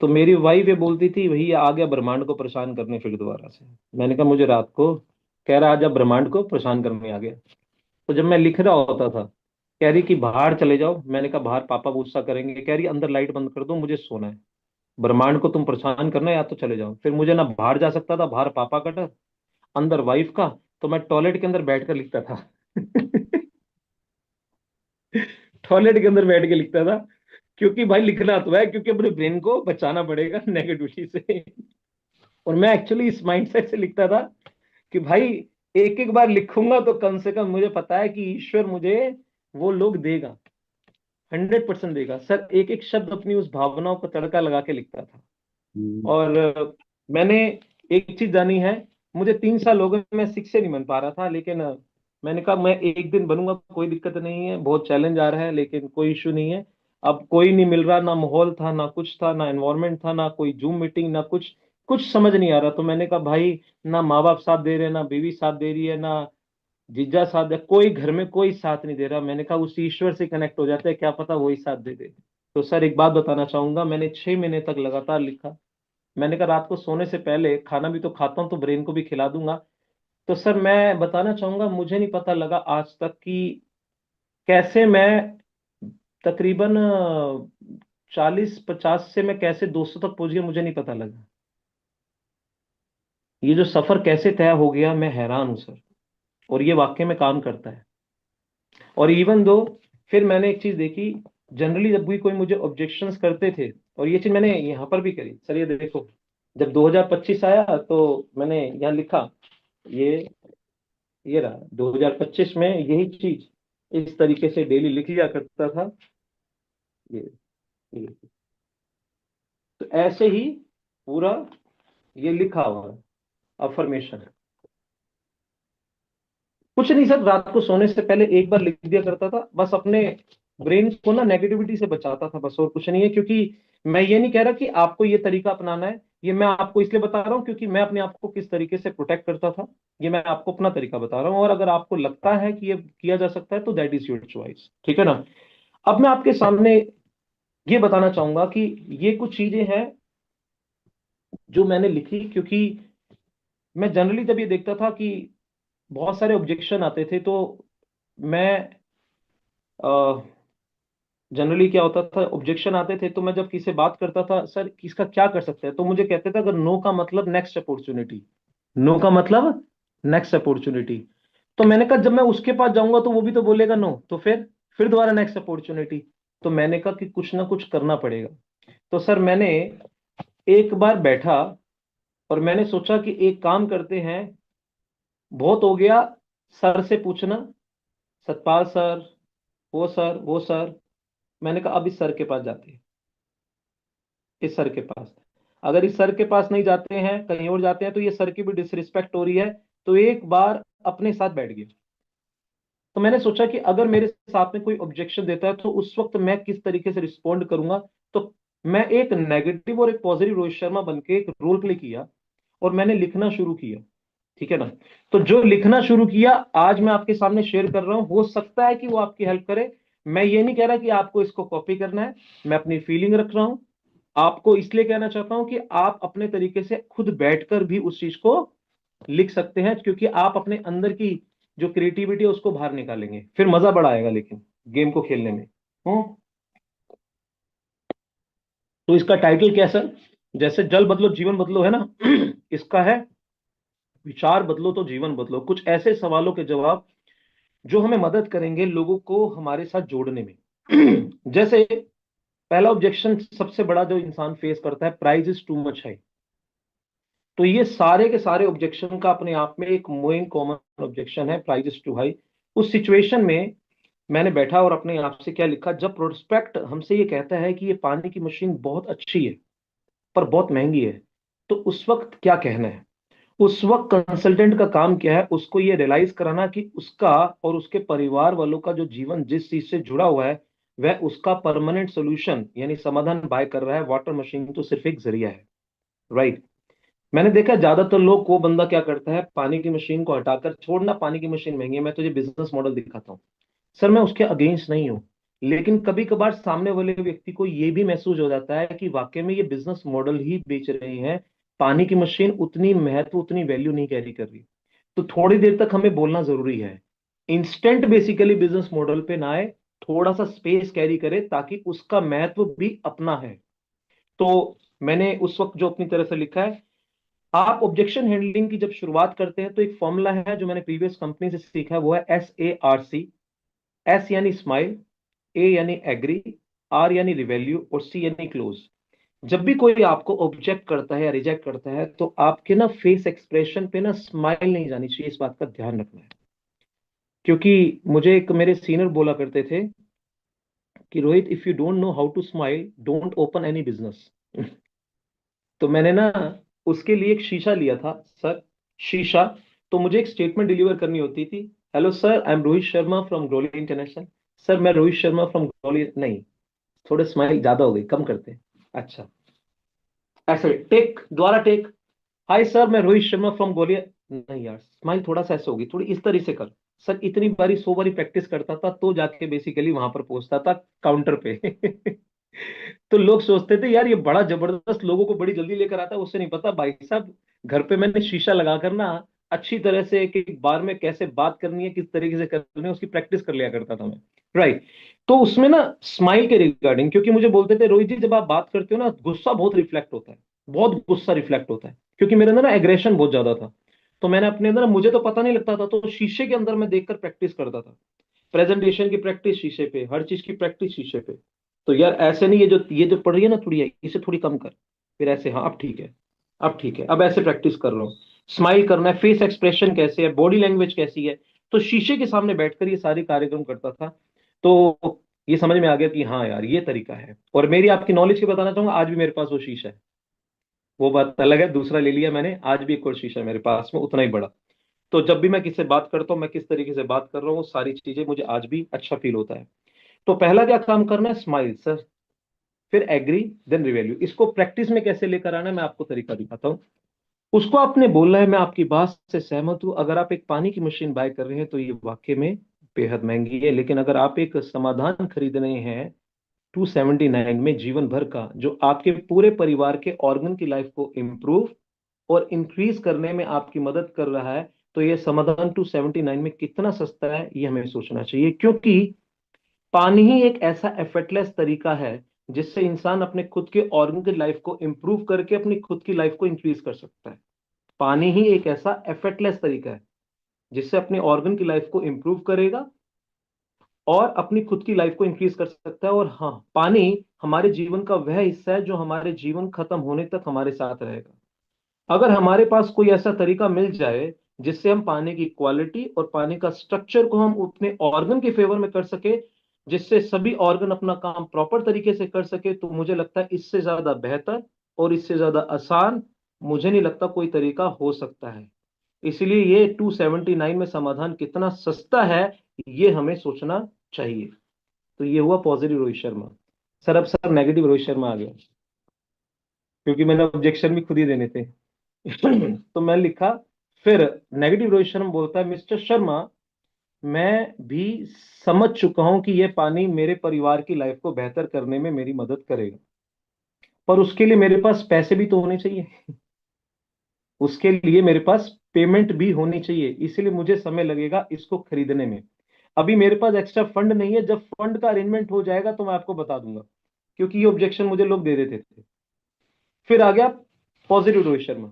तो मेरी वाइफ ये बोलती थी, वही आ गया ब्रह्मांड को परेशान करने फिर दोबारा से। मैंने कहा मुझे रात को, कह रहा आज आप ब्रह्मांड को परेशान करने आ गया। तो जब मैं लिख रहा होता था, कह रही कि बाहर चले जाओ। मैंने कहा बाहर पापा गुस्सा करेंगे। कह रही अंदर लाइट बंद कर दो, मुझे सोना है। ब्रह्मांड को तुम परेशान करना है या तो चले जाओ। फिर मुझे ना बाहर जा सकता था, बाहर पापा का डर, अंदर वाइफ का। तो मैं टॉयलेट के अंदर बैठ कर लिखता था। टॉयलेट के अंदर बैठ के लिखता था, क्योंकि भाई लिखना तो है, क्योंकि अपने ब्रेन को बचाना पड़ेगा नेगेटिविटी से। और मैं एक्चुअली इस माइंडसेट से लिखता था कि भाई एक एक बार लिखूंगा तो कम से कम मुझे पता है कि ईश्वर मुझे वो लोग देगा, 100% देगा। सर एक एक शब्द अपनी उस भावनाओं को तड़का लगा के लिखता था। हम्म, और मैंने एक चीज जानी है, मुझे 3 साल हो गए, मैं 6 से नहीं बन पा रहा था, लेकिन मैंने कहा मैं एक दिन बनूंगा, कोई दिक्कत नहीं है। बहुत चैलेंज आ रहा है लेकिन कोई इशू नहीं है। अब कोई नहीं मिल रहा, ना माहौल था, ना कुछ था, ना एनवायरनमेंट था, ना कोई जूम मीटिंग, ना कुछ, कुछ समझ नहीं आ रहा। तो मैंने कहा भाई, ना माँ बाप साथ दे रहे, ना बीवी साथ दे रही है, ना जीजा साथ दे, कोई घर में कोई साथ नहीं दे रहा। मैंने कहा उस ईश्वर से कनेक्ट हो जाते हैं, क्या पता वही साथ दे दे। तो सर एक बात बताना चाहूंगा, मैंने 6 महीने तक लगातार लिखा। मैंने कहा रात को सोने से पहले खाना भी तो खाता हूं तो ब्रेन को भी खिला दूंगा। तो सर मैं बताना चाहूंगा, मुझे नहीं पता लगा आज तक कि कैसे मैं तकरीबन 40-50 से मैं कैसे 200 तक पहुंच गया, मुझे नहीं पता लगा। ये जो सफर कैसे तय हो गया, मैं हैरान हूं सर। और ये वाकई में काम करता है। और इवन दो, फिर मैंने एक चीज देखी, जनरली जब भी कोई मुझे ऑब्जेक्शंस करते थे, और ये चीज मैंने यहाँ पर भी करी सर, ये देखो, जब 2025 आया तो मैंने यहाँ लिखा, ये ये रहा 2025 में यही चीज इस तरीके से डेली लिख लिया करता था। ये तो ऐसे ही पूरा ये लिखा हुआ है, अफर्मेशन। कुछ नहीं सर, रात को सोने से पहले एक बार लिख दिया करता था, बस अपने ब्रेन को ना नेगेटिविटी से बचाता था, बस और कुछ नहीं है। क्योंकि मैं ये नहीं कह रहा कि आपको ये तरीका अपनाना है, ये मैं आपको इसलिए बता रहा हूं क्योंकि मैं अपने आप को किस तरीके से प्रोटेक्ट करता था। ये मैं आपको अपना तरीका बता रहा हूँ, और अगर आपको लगता है कि ये किया जा सकता है तो दैट इज योर चॉइस, ठीक है ना। अब मैं आपके सामने ये बताना चाहूंगा कि ये कुछ चीजें हैं जो मैंने लिखी, क्योंकि मैं जनरली जब ये देखता था कि बहुत सारे ऑब्जेक्शन आते थे, तो मैं जनरली क्या होता था, ऑब्जेक्शन आते थे तो मैं जब किसी से बात करता था, सर इसका क्या कर सकते हैं, तो मुझे कहते थे अगर नो का मतलब नेक्स्ट अपॉर्चुनिटी, नो का मतलब नेक्स्ट अपॉर्चुनिटी। तो मैंने कहा जब मैं उसके पास जाऊंगा तो वो भी तो बोलेगा नो, तो फिर दोबारा नेक्स्ट अपॉर्चुनिटी। तो मैंने कहा कि कुछ ना कुछ करना पड़ेगा। तो सर मैंने एक बार बैठा और मैंने सोचा कि एक काम करते हैं, बहुत हो गया सर से पूछना, सतपाल सर, वो सर, वो सर। मैंने कहा अब इस सर के पास जाते हैं, इस सर के पास। अगर इस सर के पास नहीं जाते हैं, कहीं और जाते हैं, तो ये सर की भी डिसरिस्पेक्ट हो रही है। तो एक बार अपने साथ बैठ गया। तो मैंने सोचा कि अगर मेरे साथ में कोई ऑब्जेक्शन देता है तो उस वक्त मैं किस तरीके से रिस्पॉन्ड करूंगा। तो मैं एक नेगेटिव और एक पॉजिटिव रोहित शर्मा बन के एक रोल प्ले किया और मैंने लिखना शुरू किया, ठीक है ना। तो जो लिखना शुरू किया आज मैं आपके सामने शेयर कर रहा हूं, हो सकता है कि वो आपकी हेल्प करे। मैं ये नहीं कह रहा कि आपको इसको कॉपी करना है, मैं अपनी फीलिंग रख रहा हूं। आपको इसलिए कहना चाहता हूं कि आप अपने तरीके से खुद बैठकर भी उस चीज को लिख सकते हैं, क्योंकि आप अपने अंदर की जो क्रिएटिविटी है उसको बाहर निकालेंगे, फिर मजा बड़ा आएगा लेकिन गेम को खेलने में। हम्म। तो इसका टाइटल क्या है सर? जैसे जल बदलो जीवन बदलो, है ना। इसका है विचार बदलो तो जीवन बदलो, कुछ ऐसे सवालों के जवाब जो हमें मदद करेंगे लोगों को हमारे साथ जोड़ने में। जैसे पहला ऑब्जेक्शन सबसे बड़ा जो इंसान फेस करता है, प्राइस इज टू मच है। तो ये सारे के सारे ऑब्जेक्शन का अपने आप में एक मोइंग कॉमन ऑब्जेक्शन है, प्राइस इज टू हाई। उस सिचुएशन में मैंने बैठा और अपने आप से क्या लिखा, जब प्रोस्पेक्ट हमसे ये कहता है कि ये पानी की मशीन बहुत अच्छी है पर बहुत महंगी है, तो उस वक्त क्या कहना है। उस वक्त कंसल्टेंट का काम क्या है, उसको ये रियलाइज कराना कि उसका और उसके परिवार वालों का जो जीवन जिस चीज से जुड़ा हुआ है, वह उसका परमानेंट सोल्यूशन यानी समाधान बाय कर रहा है। वाटर मशीन तो सिर्फ एक जरिया है, राइट। मैंने देखा ज्यादातर लोग, वो बंदा क्या करता है, पानी की मशीन को हटाकर, छोड़ना पानी की मशीन महंगी है, मैं तुझे बिजनेस मॉडल दिखाता हूँ। सर मैं उसके अगेंस्ट नहीं हूँ, लेकिन कभी कभार सामने वाले व्यक्ति को ये भी महसूस हो जाता है कि वाकई में ये बिजनेस मॉडल ही बेच रहे हैं, पानी की मशीन उतनी महत्व, उतनी वैल्यू नहीं कैरी कर रही। तो थोड़ी देर तक हमें बोलना जरूरी है। इंस्टेंट बेसिकली बिजनेस मॉडल पे ना आए, थोड़ा सा स्पेस कैरी करे ताकि उसका महत्व भी अपना है। तो मैंने उस वक्त जो अपनी तरह से लिखा है, आप ऑब्जेक्शन हैंडलिंग की जब शुरुआत करते हैं तो एक फॉर्मूला है जो मैंने प्रीवियस कंपनी से सीखा है, वो है SARC। एस यानी स्माइल, ए यानी एग्री, आर यानी रिवैल्यू और सी यानी क्लोज। जब भी कोई आपको ऑब्जेक्ट करता है या रिजेक्ट करता है तो आपके ना फेस एक्सप्रेशन पे ना स्माइल नहीं जानी चाहिए, इस बात का ध्यान रखना है। क्योंकि मुझे एक मेरे सीनियर बोला करते थे कि Rohit, if you don't know how to smile don't open any business. तो मैंने ना उसके लिए एक शीशा लिया था सर, शीशा। तो मुझे एक स्टेटमेंट डिलीवर करनी होती थी, hello sir, I am Rohit Sharma from glory international. Sir मैं रोहित शर्मा फ्रॉम ग्लोरी, नहीं, थोड़े स्माइल ज्यादा हो गई, कम करते हैं। अच्छा, ऐसे टेक, दोबारा टेक। हाय सर, मैं रोहित शर्मा फ्रॉम ग्वालियर। नहीं यार, स्माइल थोड़ा सा ऐसे होगी, थोड़ी इस तरह से कर। सर इतनी बारी, 100 बारी प्रैक्टिस करता था तो जाके बेसिकली वहां पर पहुंचता था काउंटर पे। तो लोग सोचते थे यार ये बड़ा जबरदस्त लोगों को बड़ी जल्दी लेकर आता है, उससे नहीं पता भाई साहब, घर पे मैंने शीशा लगाकर ना अच्छी तरह से एक एक बार में कैसे बात करनी है, किस तरीके से करनी है, उसकी प्रैक्टिस कर लिया करता था मैं, राइट। तो उसमें ना स्माइल के रिगार्डिंग, क्योंकि मुझे बोलते थे रोहित जी जब आप बात करते हो ना गुस्सा बहुत रिफ्लेक्ट होता है, बहुत गुस्सा रिफ्लेक्ट होता है, क्योंकि मेरे अंदर ना एग्रेशन बहुत ज्यादा था। तो मैंने अपने अंदर, मुझे तो पता नहीं लगता था, तो शीशे के अंदर मैं देखकर प्रैक्टिस करता था। प्रेजेंटेशन की प्रैक्टिस शीशे पे, हर चीज की प्रैक्टिस शीशे पे। तो यार ऐसे नहीं, ये जो पढ़ रही है ना थोड़ी है, इसे थोड़ी कम कर, फिर ऐसे, हाँ अब ठीक है, अब ठीक है, अब ऐसे प्रैक्टिस कर रहा हूँ। स्माइल करना है, फेस एक्सप्रेशन कैसे है, बॉडी लैंग्वेज कैसी है। तो शीशे के सामने बैठकर ये सारी कार्यक्रम करता था। तो ये समझ में आ गया कि हाँ यार ये तरीका है। और मेरी आपकी नॉलेज की बताना चाहूंगा, आज भी मेरे पास वो शीशा है। वो बात अलग है, दूसरा ले लिया मैंने, आज भी एक और शीशा है मेरे पास में, उतना ही बड़ा। तो जब भी मैं किससे बात करता हूँ, मैं किस तरीके से बात कर रहा हूँ, वो सारी चीजें मुझे आज भी अच्छा फील होता है। तो पहला क्या काम करना है, स्माइल सर। फिर एग्री, देन रिवैल्यू। इसको प्रैक्टिस में कैसे लेकर आना है, मैं आपको तरीका दिखाता हूँ। उसको आपने बोला है, मैं आपकी बात से सहमत हूं, अगर आप एक पानी की मशीन बाय कर रहे हैं तो ये वाकई में बेहद महंगी है। लेकिन अगर आप एक समाधान खरीद रहे हैं 279 में जीवन भर का, जो आपके पूरे परिवार के ऑर्गन की लाइफ को इम्प्रूव और इंक्रीज करने में आपकी मदद कर रहा है, तो ये समाधान 279 में कितना सस्ता है ये हमें सोचना चाहिए। क्योंकि पानी ही एक ऐसा एफर्टलेस तरीका है जिससे इंसान अपने खुद के ऑर्गन की लाइफ को इंप्रूव करके अपनी खुद की लाइफ को इंक्रीज कर सकता है। पानी ही एक ऐसा एफर्टलेस तरीका है जिससे अपने ऑर्गन की लाइफ को इंप्रूव करेगा और अपनी खुद की लाइफ को इंक्रीज कर सकता है। और हाँ, पानी हमारे जीवन का वह हिस्सा है जो हमारे जीवन खत्म होने तक हमारे साथ रहेगा। अगर हमारे पास कोई ऐसा तरीका मिल जाए जिससे हम पानी की क्वालिटी और पानी का स्ट्रक्चर को हम अपने ऑर्गन के फेवर में कर सके, जिससे सभी ऑर्गन अपना काम प्रॉपर तरीके से कर सके, तो मुझे लगता है इससे ज्यादा बेहतर और इससे ज्यादा आसान मुझे नहीं लगता कोई तरीका हो सकता है। इसलिए ये 279 में समाधान कितना सस्ता है ये हमें सोचना चाहिए। तो ये हुआ पॉजिटिव रोहित शर्मा। सर अब सर नेगेटिव रोहित शर्मा आ गया, क्योंकि मैंने ऑब्जेक्शन भी खुद ही देने थे। तो मैं लिखा, फिर नेगेटिव रोहित शर्मा बोलता है, मिस्टर शर्मा, मैं भी समझ चुका हूं कि यह पानी मेरे परिवार की लाइफ को बेहतर करने में मेरी मदद करेगा, पर उसके लिए मेरे पास पैसे भी तो होने चाहिए। उसके लिए मेरे पास पेमेंट भी होनी चाहिए, इसलिए मुझे समय लगेगा इसको खरीदने में। अभी मेरे पास एक्स्ट्रा फंड नहीं है, जब फंड का अरेंजमेंट हो जाएगा तो मैं आपको बता दूंगा। क्योंकि ये ऑब्जेक्शन मुझे लोग दे देते थे। फिर आ गया पॉजिटिव रोहित शर्मा,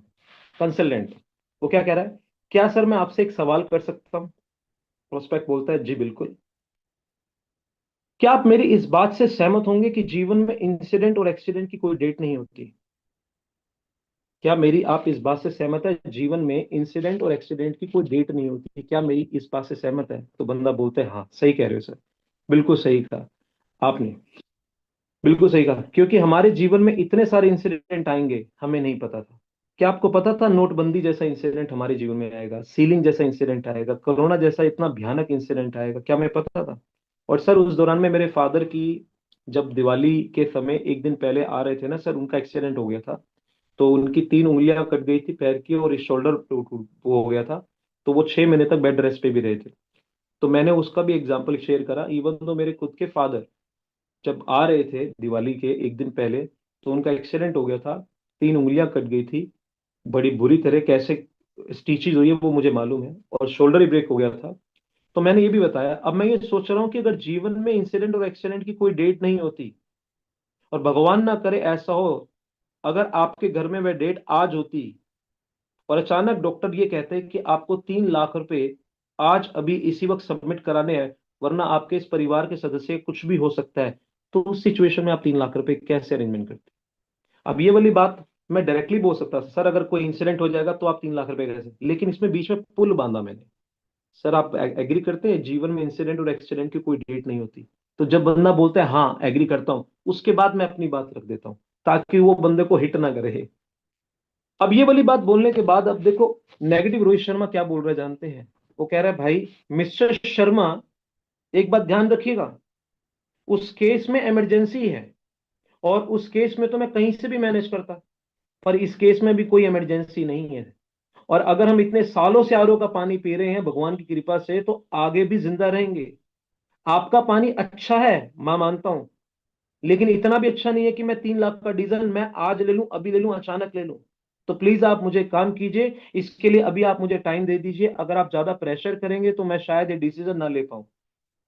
कंसल्टेंट। वो क्या कह रहा है, क्या सर मैं आपसे एक सवाल कर सकता हूं? प्रोस्पेक्ट बोलता है, जी बिल्कुल। क्या आप मेरी इस बात से सहमत होंगे कि जीवन में इंसिडेंट और एक्सीडेंट की कोई डेट नहीं होती? क्या मेरी आप इस बात से सहमत है, जीवन में इंसिडेंट और एक्सीडेंट की कोई डेट नहीं होती? क्या मेरी इस बात से सहमत है? तो बंदा बोलता है, हाँ सही कह रहे हो सर, बिल्कुल सही कहा आपने, बिल्कुल सही कहा। क्योंकि हमारे जीवन में इतने सारे इंसिडेंट आएंगे हमें नहीं पता था। क्या आपको पता था नोटबंदी जैसा इंसिडेंट हमारे जीवन में आएगा, सीलिंग जैसा इंसिडेंट आएगा, कोरोना जैसा इतना भयानक इंसिडेंट आएगा? क्या हमें पता था? और सर उस दौरान में मेरे फादर की, जब दिवाली के समय एक दिन पहले आ रहे थे ना सर, उनका एक्सीडेंट हो गया था। तो उनकी 3 उंगलियां कट गई थी पैर की, और इस शोल्डर वो हो गया था। तो वो 6 महीने तक बेड रेस्ट पे भी रहे थे। तो मैंने उसका भी एग्जाम्पल शेयर करा। इवन तो मेरे खुद के फादर जब आ रहे थे दिवाली के एक दिन पहले, तो उनका एक्सीडेंट हो गया था, 3 उंगलियां कट गई थी बड़ी बुरी तरह। कैसे स्टिचेज हुई है वो मुझे मालूम है, और शोल्डर ही ब्रेक हो गया था। तो मैंने ये भी बताया। अब मैं ये सोच रहा हूँ कि अगर जीवन में इंसिडेंट और एक्सीडेंट की कोई डेट नहीं होती, और भगवान ना करे ऐसा हो, अगर आपके घर में वह डेट आज होती, और अचानक डॉक्टर ये कहते हैं कि आपको 3 लाख रुपए आज अभी इसी वक्त सबमिट कराने हैं, वरना आपके इस परिवार के सदस्य कुछ भी हो सकता है, तो उस सिचुएशन में आप 3 लाख रुपए कैसे अरेंजमेंट करते? अब ये वाली बात मैं डायरेक्टली बोल सकता था, सर अगर कोई इंसिडेंट हो जाएगा तो आप 3 लाख रुपए कैसे, लेकिन इसमें बीच में पुल बांधा मैंने। सर आप एग्री करते हैं जीवन में इंसिडेंट और एक्सीडेंट की कोई डेट नहीं होती? तो जब बंदा बोलता है हाँ एग्री करता हूं, उसके बाद मैं अपनी बात रख देता हूं, ताकि वो बंदे को हिट ना करे। अब ये वाली बात बोलने के बाद अब देखो नेगेटिव रोहित शर्मा क्या बोल रहे हैं जानते हैं? वो कह रहा है, भाई मिस्टर शर्मा, एक बात ध्यान रखिएगा, उस केस में इमरजेंसी है, और उस केस में तो मैं कहीं से भी मैनेज करता, पर इस केस में भी कोई इमरजेंसी नहीं है। और अगर हम इतने सालों से आरओ का पानी पी रहे हैं भगवान की कृपा से, तो आगे भी जिंदा रहेंगे। आपका पानी अच्छा है, मैं मानता हूं, लेकिन इतना भी अच्छा नहीं है कि मैं 3 लाख का डीजल मैं आज ले लूं, अभी ले लूं, अचानक ले लूं। तो प्लीज आप मुझे काम कीजिए, इसके लिए अभी आप मुझे टाइम दे दीजिए। अगर आप ज्यादा प्रेशर करेंगे तो मैं शायद ये डिसीजन ना ले पाऊं,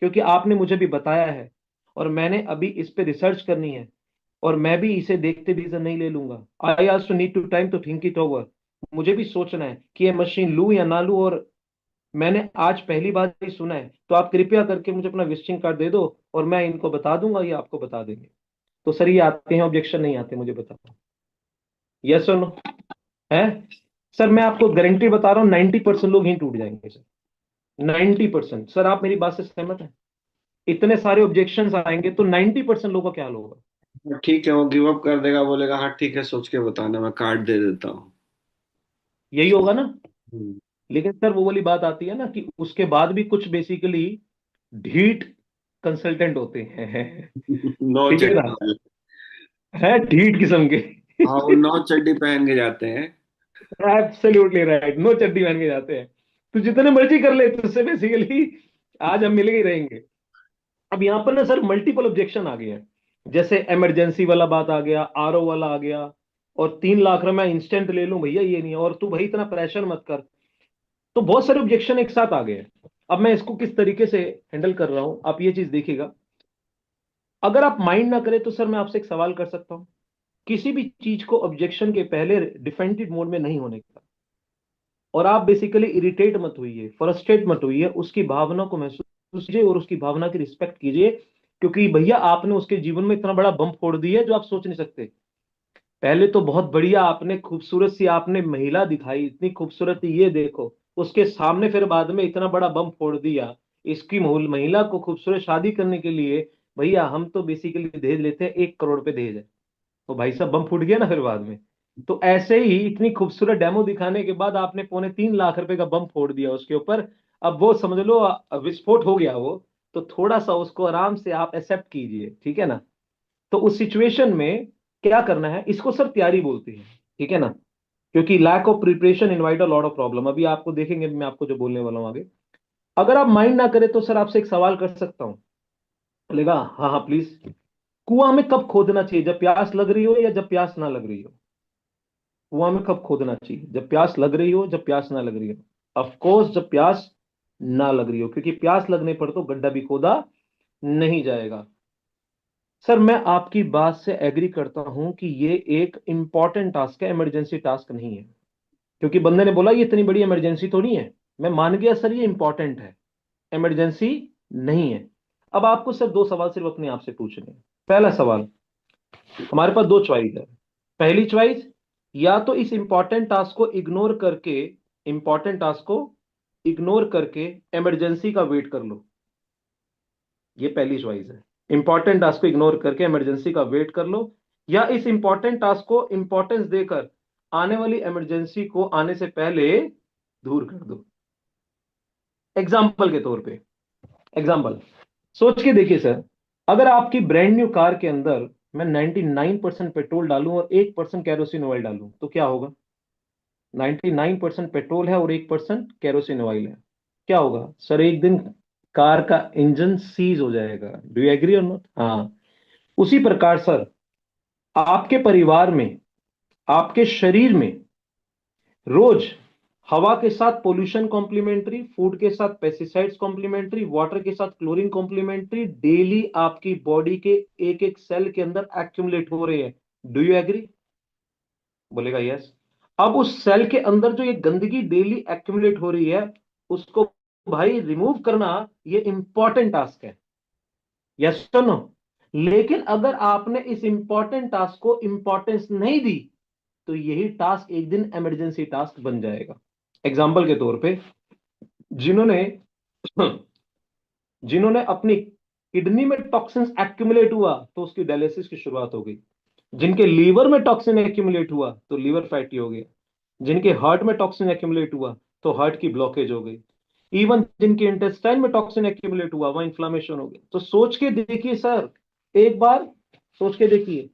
क्योंकि आपने मुझे भी बताया है, और मैंने अभी इस पे रिसर्च करनी है, और मैं भी इसे देखते डिसीजन नहीं ले लूंगा। I also need to time to think it over. मुझे भी सोचना है कि ये मशीन लूं या ना लूं, और मैंने आज पहली बार ही सुना है। तो आप कृपया करके मुझे अपना विजिटिंग कार्ड दे दो, और मैं इनको बता दूंगा, ये आपको बता देंगे। तो सर ये आते हैं ऑब्जेक्शन, नहीं आते मुझे बताओ, यस और नो है? सर मैं आपको गारंटी बता रहा हूँ 90% लोग ही टूट जाएंगे सर, 90%। सर आप मेरी बात से सहमत हैं? इतने सारे ऑब्जेक्शन आएंगे तो 90% लोगों का क्या हाल होगा? ठीक है, वो गिव अप कर देगा, बोलेगा हाँ ठीक है, सोच के बताना, मैं कार्ड दे देता हूँ। यही होगा ना? हम्म। लेकिन सर वो वाली बात आती है ना कि उसके बाद भी कुछ बेसिकली ढीठ कंसल्टेंट होते हैं। नो ठीक है ना? चैलेंज। है ढीठ किस्म के। हाँ, वो नौ चड्डी पहन के जाते हैं। एब्सोल्युटली राइट, नो चड्डी पहन के जाते हैं। तू जितने मर्जी कर ले, तुझसे बेसिकली आज हम मिल ही रहेंगे। अब यहाँ पर ना सर मल्टीपल ऑब्जेक्शन आ गए हैं। जैसे इमरजेंसी वाला बात आ गया, आरओ वाला आ गया, और 3 लाख रुपए मैं इंस्टेंट ले लूं भैया, ये नहीं है, और तू भाई इतना प्रेशर मत कर। तो बहुत सारे ऑब्जेक्शन एक साथ आ गए हैं। अब मैं इसको किस तरीके से हैंडल कर रहा हूं, आप ये चीज देखिएगा। अगर आप माइंड ना करें तो सर मैं आपसे एक सवाल कर सकता हूं। किसी भी चीज को ऑब्जेक्शन के पहले डिफेंसिव मोड में नहीं होने का, और आप बेसिकली इरिटेट मत होइए, फ्रस्ट्रेट मत होइए, उसकी भावना को महसूस कीजिए और उसकी भावना की रिस्पेक्ट कीजिए। क्योंकि भैया आपने उसके जीवन में इतना बड़ा बम फोड़ दिया है जो आप सोच नहीं सकते। पहले तो बहुत बढ़िया आपने खूबसूरत सी आपने महिला दिखाई, इतनी खूबसूरत थी, ये देखो उसके सामने, फिर बाद में इतना बड़ा बम फोड़ दिया। इसकी महिला को खूबसूरत शादी करने के लिए भैया हम तो बेसिकली दहेज लेते हैं, 1 करोड़ पे दहेज है। तो भाई साहब बम फूट गया ना फिर बाद में। तो ऐसे ही इतनी खूबसूरत डेमो दिखाने के बाद आपने 3.25 लाख का बम फोड़ दिया उसके ऊपर। अब वो समझ लो विस्फोट हो गया वो। तो थोड़ा सा उसको आराम से आप एक्सेप्ट कीजिए, ठीक है ना। तो उस सिचुएशन में क्या करना है, इसको सर तैयारी बोलते हैं, ठीक है ना। क्योंकि lack of preparation invite a lot of problem, अभी आपको देखेंगे मैं आपको जो बोलने वाला हूं आगे। अगर आप माइंड ना करें तो सर आपसे एक सवाल कर सकता हूं। बोलेगा हाँ हाँ प्लीज। कुआं में कब खोदना चाहिए, जब प्यास लग रही हो या जब प्यास ना लग रही हो? कुआं में कब खोदना चाहिए, जब प्यास लग रही हो, जब प्यास ना लग रही हो? ऑफ कोर्स जब प्यास ना लग रही हो, क्योंकि प्यास लगने पर तो गड्ढा भी खोदा नहीं जाएगा। सर मैं आपकी बात से एग्री करता हूं कि ये एक इंपॉर्टेंट टास्क है, इमरजेंसी टास्क नहीं है। क्योंकि बंदे ने बोला ये इतनी बड़ी इमरजेंसी तो नहीं है। मैं मान गया सर ये इंपॉर्टेंट है, इमरजेंसी नहीं है। अब आपको सर 2 सवाल सिर्फ अपने आप से पूछने हैं। पहला सवाल, हमारे पास 2 चॉइस है। पहली चॉइस, या तो इस इंपॉर्टेंट टास्क को इग्नोर करके, इंपॉर्टेंट टास्क को इग्नोर करके इमरजेंसी का वेट कर लो। ये पहली चॉइस है। इंपॉर्टेंट टास्क को इग्नोर करके इमरजेंसी का वेट कर लो, या इस इंपॉर्टेंट टास्क को इंपॉर्टेंस देकर आने वाली इमरजेंसी को आने से पहले दूर कर दो। एग्जाम्पल के तौर पे, एग्जाम्पल सोच के देखिए सर। अगर आपकी ब्रांड न्यू कार के अंदर मैं 99% पेट्रोल डालूं और 1% कैरोसिन ऑयल डालूं तो क्या होगा? 99% पेट्रोल है और 1% कैरोसिन ऑयल है, क्या होगा सर? एक दिन कार का इंजन सीज हो जाएगा। डू यू एग्री और नॉट? हाँ। उसी प्रकार सर आपके परिवार में, आपके शरीर में रोज हवा के साथ पोल्यूशन कॉम्प्लीमेंट्री, फूड के साथ पेस्टिसाइड्स कॉम्प्लीमेंट्री, वाटर के साथ क्लोरीन कॉम्प्लीमेंट्री, डेली आपकी बॉडी के एक एक सेल के अंदर एक्यूमुलेट हो रहे हैं। Do you agree? बोलेगा यस। अब उस सेल के अंदर जो ये गंदगी डेली एक्यूमुलेट हो रही है, उसको भाई रिमूव करना ये इंपॉर्टेंट टास्क है। यस तो नो? लेकिन अगर आपने इस इंपॉर्टेंट टास्क को इंपॉर्टेंस नहीं दी तो यही टास्क एक दिन इमरजेंसी टास्क बन जाएगा। एग्जाम्पल के तौर पे, जिन्होंने जिन्होंने अपनी किडनी में टॉक्सिन्स एक्यूमुलेट हुआ तो उसकी डायलिसिस की शुरुआत हो गई। जिनके लीवर में टॉक्सिन एक्यूमुलेट हुआ तो लीवर फैटी हो गया। जिनके हार्ट में टॉक्सिन एक्यूमुलेट हुआ तो हार्ट की ब्लॉकेज हो गई। इवन जिनके इंटेस्टाइन में टॉक्सिन एक्यूमुलेट हुआ वहां इन्फ्लामेशन हो गया। तो सोच के देखिए सर, एक बार सोच के देखिए।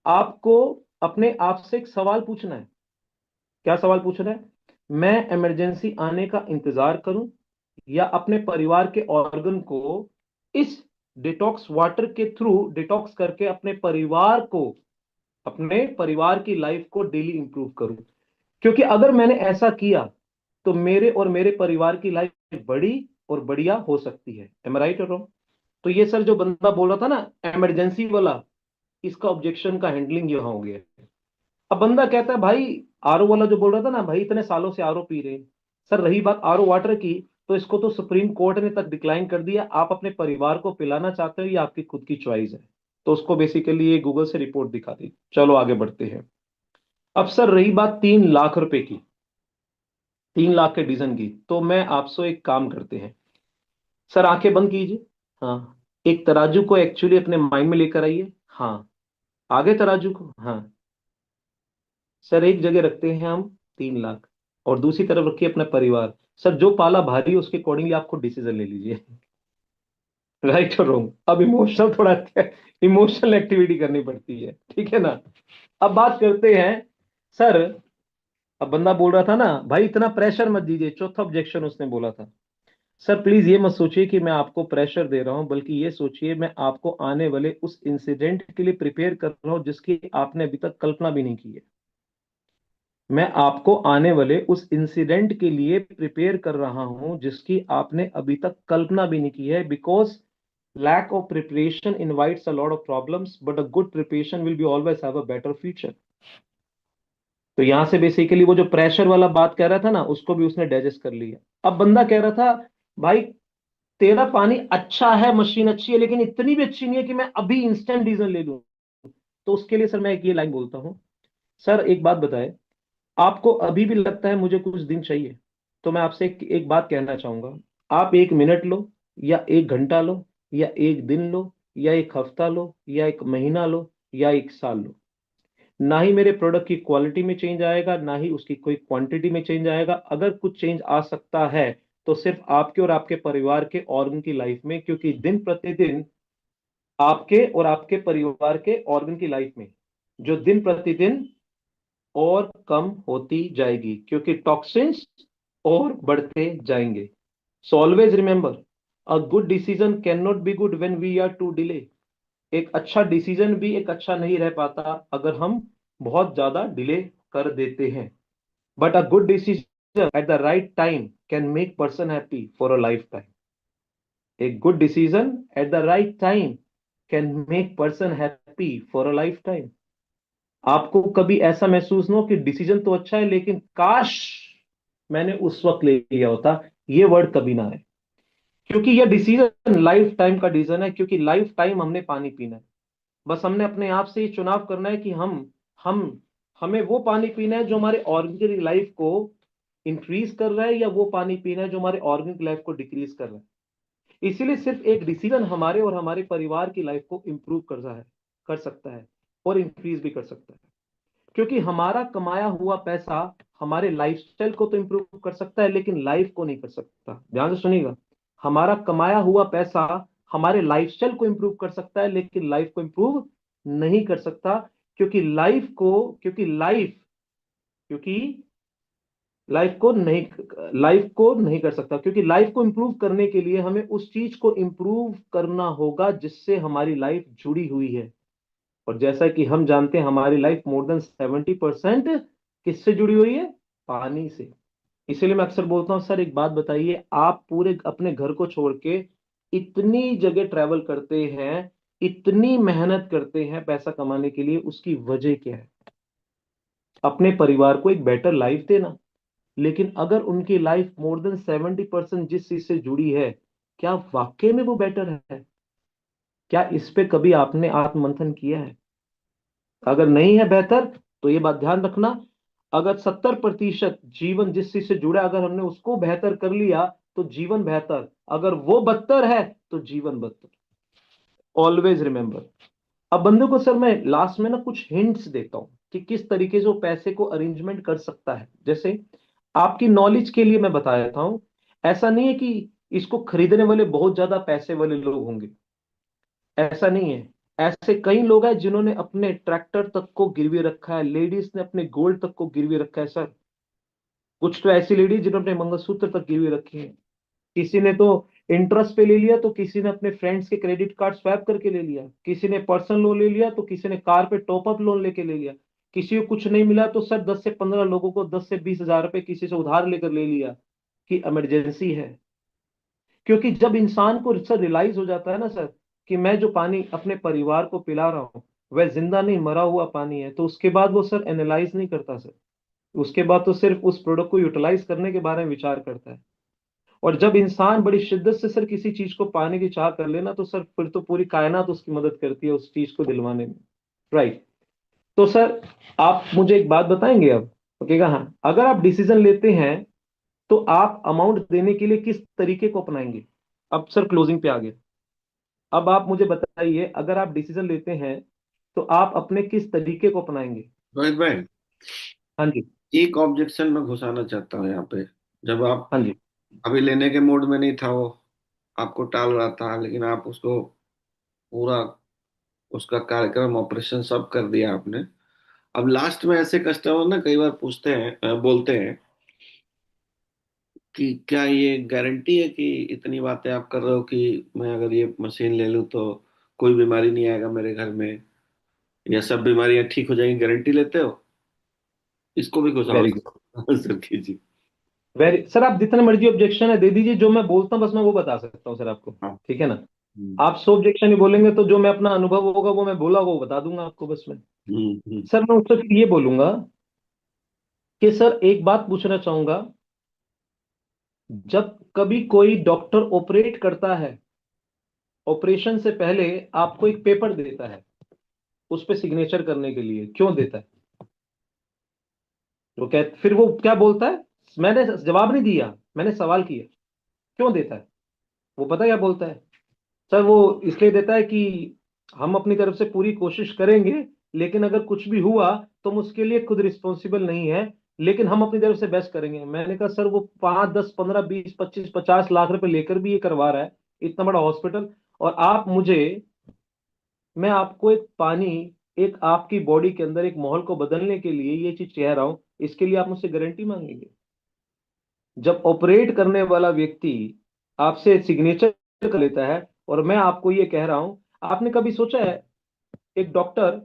आपको अपने आप से एक सवाल पूछना है। क्या सवाल पूछना है? मैं इमरजेंसी आने का इंतजार करूं या अपने परिवार के ऑर्गन को इस डिटॉक्स वाटर के थ्रू डिटॉक्स करके अपने परिवार की लाइफ को डेली इंप्रूव करूं? क्योंकि अगर मैंने ऐसा किया तो मेरे और मेरे परिवार की लाइफ बड़ी और बढ़िया हो सकती है। एम राइट और रॉन्ग? तो ये सर जो बंदा बोल रहा था ना इमरजेंसी वाला, इसका ऑब्जेक्शन का हैंडलिंग यहां हो गया। अब बंदा कहता है भाई, आरओ वाला जो बोल रहा था ना भाई इतने सालों से आरओ पी रहे हैं। सर रही बात आरओ वाटर की, तो इसको तो सुप्रीम कोर्ट ने तक डिक्लाइन कर दिया। आप अपने परिवार को पिलाना चाहते हो, ये आपकी खुद की चॉइस है। तो उसको बेसिकली ये गूगल से रिपोर्ट दिखा दी। चलो आगे बढ़ते हैं। अब सर रही बात 3 लाख रुपए की, 3 लाख के डीजन की, तो मैं आपसे एक काम करते हैं। सर आंखें बंद कीजिए। हाँ। एक तराजू को एक्चुअली अपने माइंड में लेकर आइए। हाँ। आगे तराजू को, हाँ। सर एक जगह रखते हैं हम 3 लाख, और दूसरी तरफ रखिए अपना परिवार। सर जो पाला भारी है उसके अकॉर्डिंगली आप खुद डिसीजन ले लीजिए। राइट और रॉन्ग, अब इमोशनल थोड़ा, इमोशनल एक्टिविटी करनी पड़ती है, ठीक है ना। अब बात करते हैं सर। अब बंदा बोल रहा था ना भाई इतना प्रेशर मत दीजिए, चौथा ऑब्जेक्शन उसने बोला था, सर प्लीज ये मत सोचिए कि मैं आपको प्रेशर दे रहा हूं, बल्कि ये सोचिए मैं आपको आने वाले उस इंसिडेंट के लिए प्रिपेयर कर रहा हूं जिसकी आपने अभी तक कल्पना भी नहीं की है। मैं आपको आने वाले उस इंसिडेंट के लिए प्रिपेयर कर रहा हूं जिसकी आपने अभी तक कल्पना भी नहीं की है, because lack of preparation invites a lot of problems, but a good preparation will be always have a better future. तो यहां से बेसिकली वो जो प्रेशर वाला बात कह रहा था ना, उसको भी उसने डाइजेस्ट कर लिया। अब बंदा कह रहा था भाई तेरा पानी अच्छा है, मशीन अच्छी है, लेकिन इतनी भी अच्छी नहीं है कि मैं अभी इंस्टेंट डीजल ले लूं। तो उसके लिए सर मैं एक ये लाइन बोलता हूँ, सर एक बात बताए, आपको अभी भी लगता है मुझे कुछ दिन चाहिए, तो मैं आपसे एक बात कहना चाहूंगा। आप 1 मिनट लो, या 1 घंटा लो, या 1 दिन लो, या 1 हफ्ता लो, या 1 महीना लो, या 1 साल लो, ना ही मेरे प्रोडक्ट की क्वालिटी में चेंज आएगा, ना ही उसकी कोई क्वांटिटी में चेंज आएगा। अगर कुछ चेंज आ सकता है तो सिर्फ आपके और आपके परिवार के ऑर्गन की लाइफ में, क्योंकि दिन प्रतिदिन आपके और आपके परिवार के ऑर्गन की लाइफ में जो दिन प्रतिदिन और कम होती जाएगी, क्योंकि टॉक्सिन्स और बढ़ते जाएंगे। So always remember, a good decision can not be good when we are to delay. एक अच्छा डिसीजन भी एक अच्छा नहीं रह पाता अगर हम बहुत ज्यादा डिले कर देते हैं। But a good decision at the right time can make person happy for a lifetime. एक good decision at the right time can make person happy for a lifetime. आपको कभी ऐसा महसूस ना हो कि डिसीजन तो अच्छा है लेकिन काश मैंने उस वक्त ले लिया होता, ये वर्ड कभी ना आए। क्योंकि यह डिसीजन लाइफ टाइम का डिसीजन है, क्योंकि लाइफ टाइम हमने पानी पीना है। बस हमने अपने आप से ये चुनाव करना है कि हम हमें वो पानी पीना है जो हमारे ऑर्गेनिक लाइफ को इंक्रीज कर रहा है, या वो पानी पीना है जो हमारे ऑर्गेनिक लाइफ को डिक्रीज कर रहा है। इसीलिए सिर्फ एक डिसीजन हमारे और हमारे परिवार की लाइफ को इंप्रूव कर रहा है, कर सकता है, और इंक्रीज भी कर सकता है। क्योंकि हमारा कमाया हुआ पैसा हमारे लाइफस्टाइल को तो इंप्रूव कर सकता है लेकिन लाइफ को नहीं कर सकता। ध्यान से सुनिएगा, हमारा कमाया हुआ पैसा हमारे लाइफस्टाइल को इंप्रूव कर सकता है लेकिन लाइफ को इंप्रूव नहीं कर सकता। क्योंकि लाइफ को नहीं कर सकता, क्योंकि लाइफ को इंप्रूव करने के लिए हमें उस चीज को इंप्रूव करना होगा जिससे हमारी लाइफ जुड़ी हुई है। और जैसा कि हम जानते हैं हमारी लाइफ मोर देन 70% किससे जुड़ी हुई है? पानी से। इसीलिए मैं अक्सर बोलता हूँ सर एक बात बताइए, आप पूरे अपने घर को छोड़ के इतनी जगह ट्रैवल करते हैं, इतनी मेहनत करते हैं पैसा कमाने के लिए, उसकी वजह क्या है? अपने परिवार को एक बेटर लाइफ देना। लेकिन अगर उनकी लाइफ मोर देन 70% जिस चीज से जुड़ी है, क्या वाकई में वो बेटर है? क्या इस पे कभी आपने आत्ममंथन किया है? अगर नहीं है बेहतर, तो ये बात ध्यान रखना, अगर 70% जीवन जिस चीज से जुड़ा है, अगर हमने उसको बेहतर कर लिया तो जीवन बेहतर, अगर वो बदतर है तो जीवन बदतर। Always remember. अब बंदे को सर मैं लास्ट में ना कुछ हिंट्स देता हूं कि किस तरीके से वो पैसे को अरेंजमेंट कर सकता है। जैसे आपकी नॉलेज के लिए मैं बता देता हूं, ऐसा नहीं है कि इसको खरीदने वाले बहुत ज्यादा पैसे वाले लोग होंगे, ऐसा नहीं है। ऐसे कई लोग हैं जिन्होंने अपने ट्रैक्टर तक को गिरवी रखा है, लेडीज ने अपने गोल्ड तक को गिरवी रखा है सर। कुछ तो ऐसी लेडीज जिन्होंने अपने मंगलसूत्र तक गिरवी रखे हैं। किसी ने तो इंटरेस्ट पे ले लिया, तो किसी ने अपने फ्रेंड्स के क्रेडिट कार्ड स्वैप करके ले लिया, किसी ने पर्सनल लोन ले लिया, तो किसी ने कार पे टॉप अप लोन लेके ले लिया। किसी को कुछ नहीं मिला तो सर 10 से 15 लोगों को 10 से 20 हजार रुपए किसी से उधार लेकर ले लिया कि इमरजेंसी है। क्योंकि जब इंसान को सर रियलाइज हो जाता है ना सर कि मैं जो पानी अपने परिवार को पिला रहा हूँ वह जिंदा नहीं मरा हुआ पानी है, तो उसके बाद वो सर एनालाइज नहीं करता सर। उसके बाद तो सिर्फ उस प्रोडक्ट को यूटिलाइज करने के बारे में विचार करता है। और जब इंसान बड़ी शिद्दत से सर किसी चीज को पाने की चाह कर लेना, तो सर फिर तो पूरी कायनात उसकी मदद करती है उस चीज को दिलवाने में। राइट। तो सर आप मुझे एक बात बताएंगे अब, ओकेगा, हाँ, अगर आप डिसीजन लेते हैं तो आप अमाउंट देने के लिए किस तरीके को अपनाएंगे? अब सर क्लोजिंग पे आ गए। अब आप मुझे बताइए, अगर आप डिसीजन लेते हैं तो आप अपने किस तरीके को अपनाएंगे? रोहित भाई, हाँ जी। एक ऑब्जेक्शन मैं घुसाना चाहता हूँ यहाँ पे। जब आप हाँ जी। अभी लेने के मूड में नहीं था वो, आपको टाल रहा था, लेकिन आप उसको पूरा, उसका कार्यक्रम ऑपरेशन सब कर दिया आपने। अब लास्ट में ऐसे कस्टमर ना कई बार पूछते हैं, बोलते हैं कि क्या ये गारंटी है कि इतनी बातें आप कर रहे हो कि मैं अगर ये मशीन ले लूं तो कोई बीमारी नहीं आएगा मेरे घर में, या सब बीमारियां ठीक हो जाएंगी, गारंटी लेते हो? इसको भी कुछ वेरी गुड। आंसर कीजिए। वेरी सर, आप जितने मर्जी ऑब्जेक्शन है दे दीजिए, जो मैं बोलता हूँ बस मैं वो बता सकता हूँ सर आपको। हाँ। ठीक है ना? हम्म। आप 100 ऑब्जेक्शन ही बोलेंगे तो जो मैं अपना अनुभव होगा वो मैं बोला होगा वो बता दूंगा आपको बस में। हम्म। सर मैं उससे फिर ये बोलूंगा कि सर एक बात पूछना चाहूंगा। जब कभी कोई डॉक्टर ऑपरेट करता है, ऑपरेशन से पहले आपको एक पेपर देता है उस पे सिग्नेचर करने के लिए, क्यों देता है? तो क्या फिर वो क्या बोलता है? मैंने जवाब नहीं दिया, मैंने सवाल किया। क्यों देता है? वो पता है क्या बोलता है? सर वो इसलिए देता है कि हम अपनी तरफ से पूरी कोशिश करेंगे, लेकिन अगर कुछ भी हुआ तो हम उसके लिए खुद रिस्पॉन्सिबल नहीं है, लेकिन हम अपनी तरफ से बेस्ट करेंगे। मैंने कहा सर वो 5 10 15 20 25 50 लाख रुपए लेकर भी ये करवा रहा है, इतना बड़ा हॉस्पिटल, और आप मुझे, मैं आपको एक पानी, एक आपकी बॉडी के अंदर एक माहौल को बदलने के लिए ये चीज कह रहा हूं, इसके लिए आप मुझसे गारंटी मांगेंगे? जब ऑपरेट करने वाला व्यक्ति आपसे सिग्नेचर कर लेता है, और मैं आपको ये कह रहा हूं, आपने कभी सोचा है एक डॉक्टर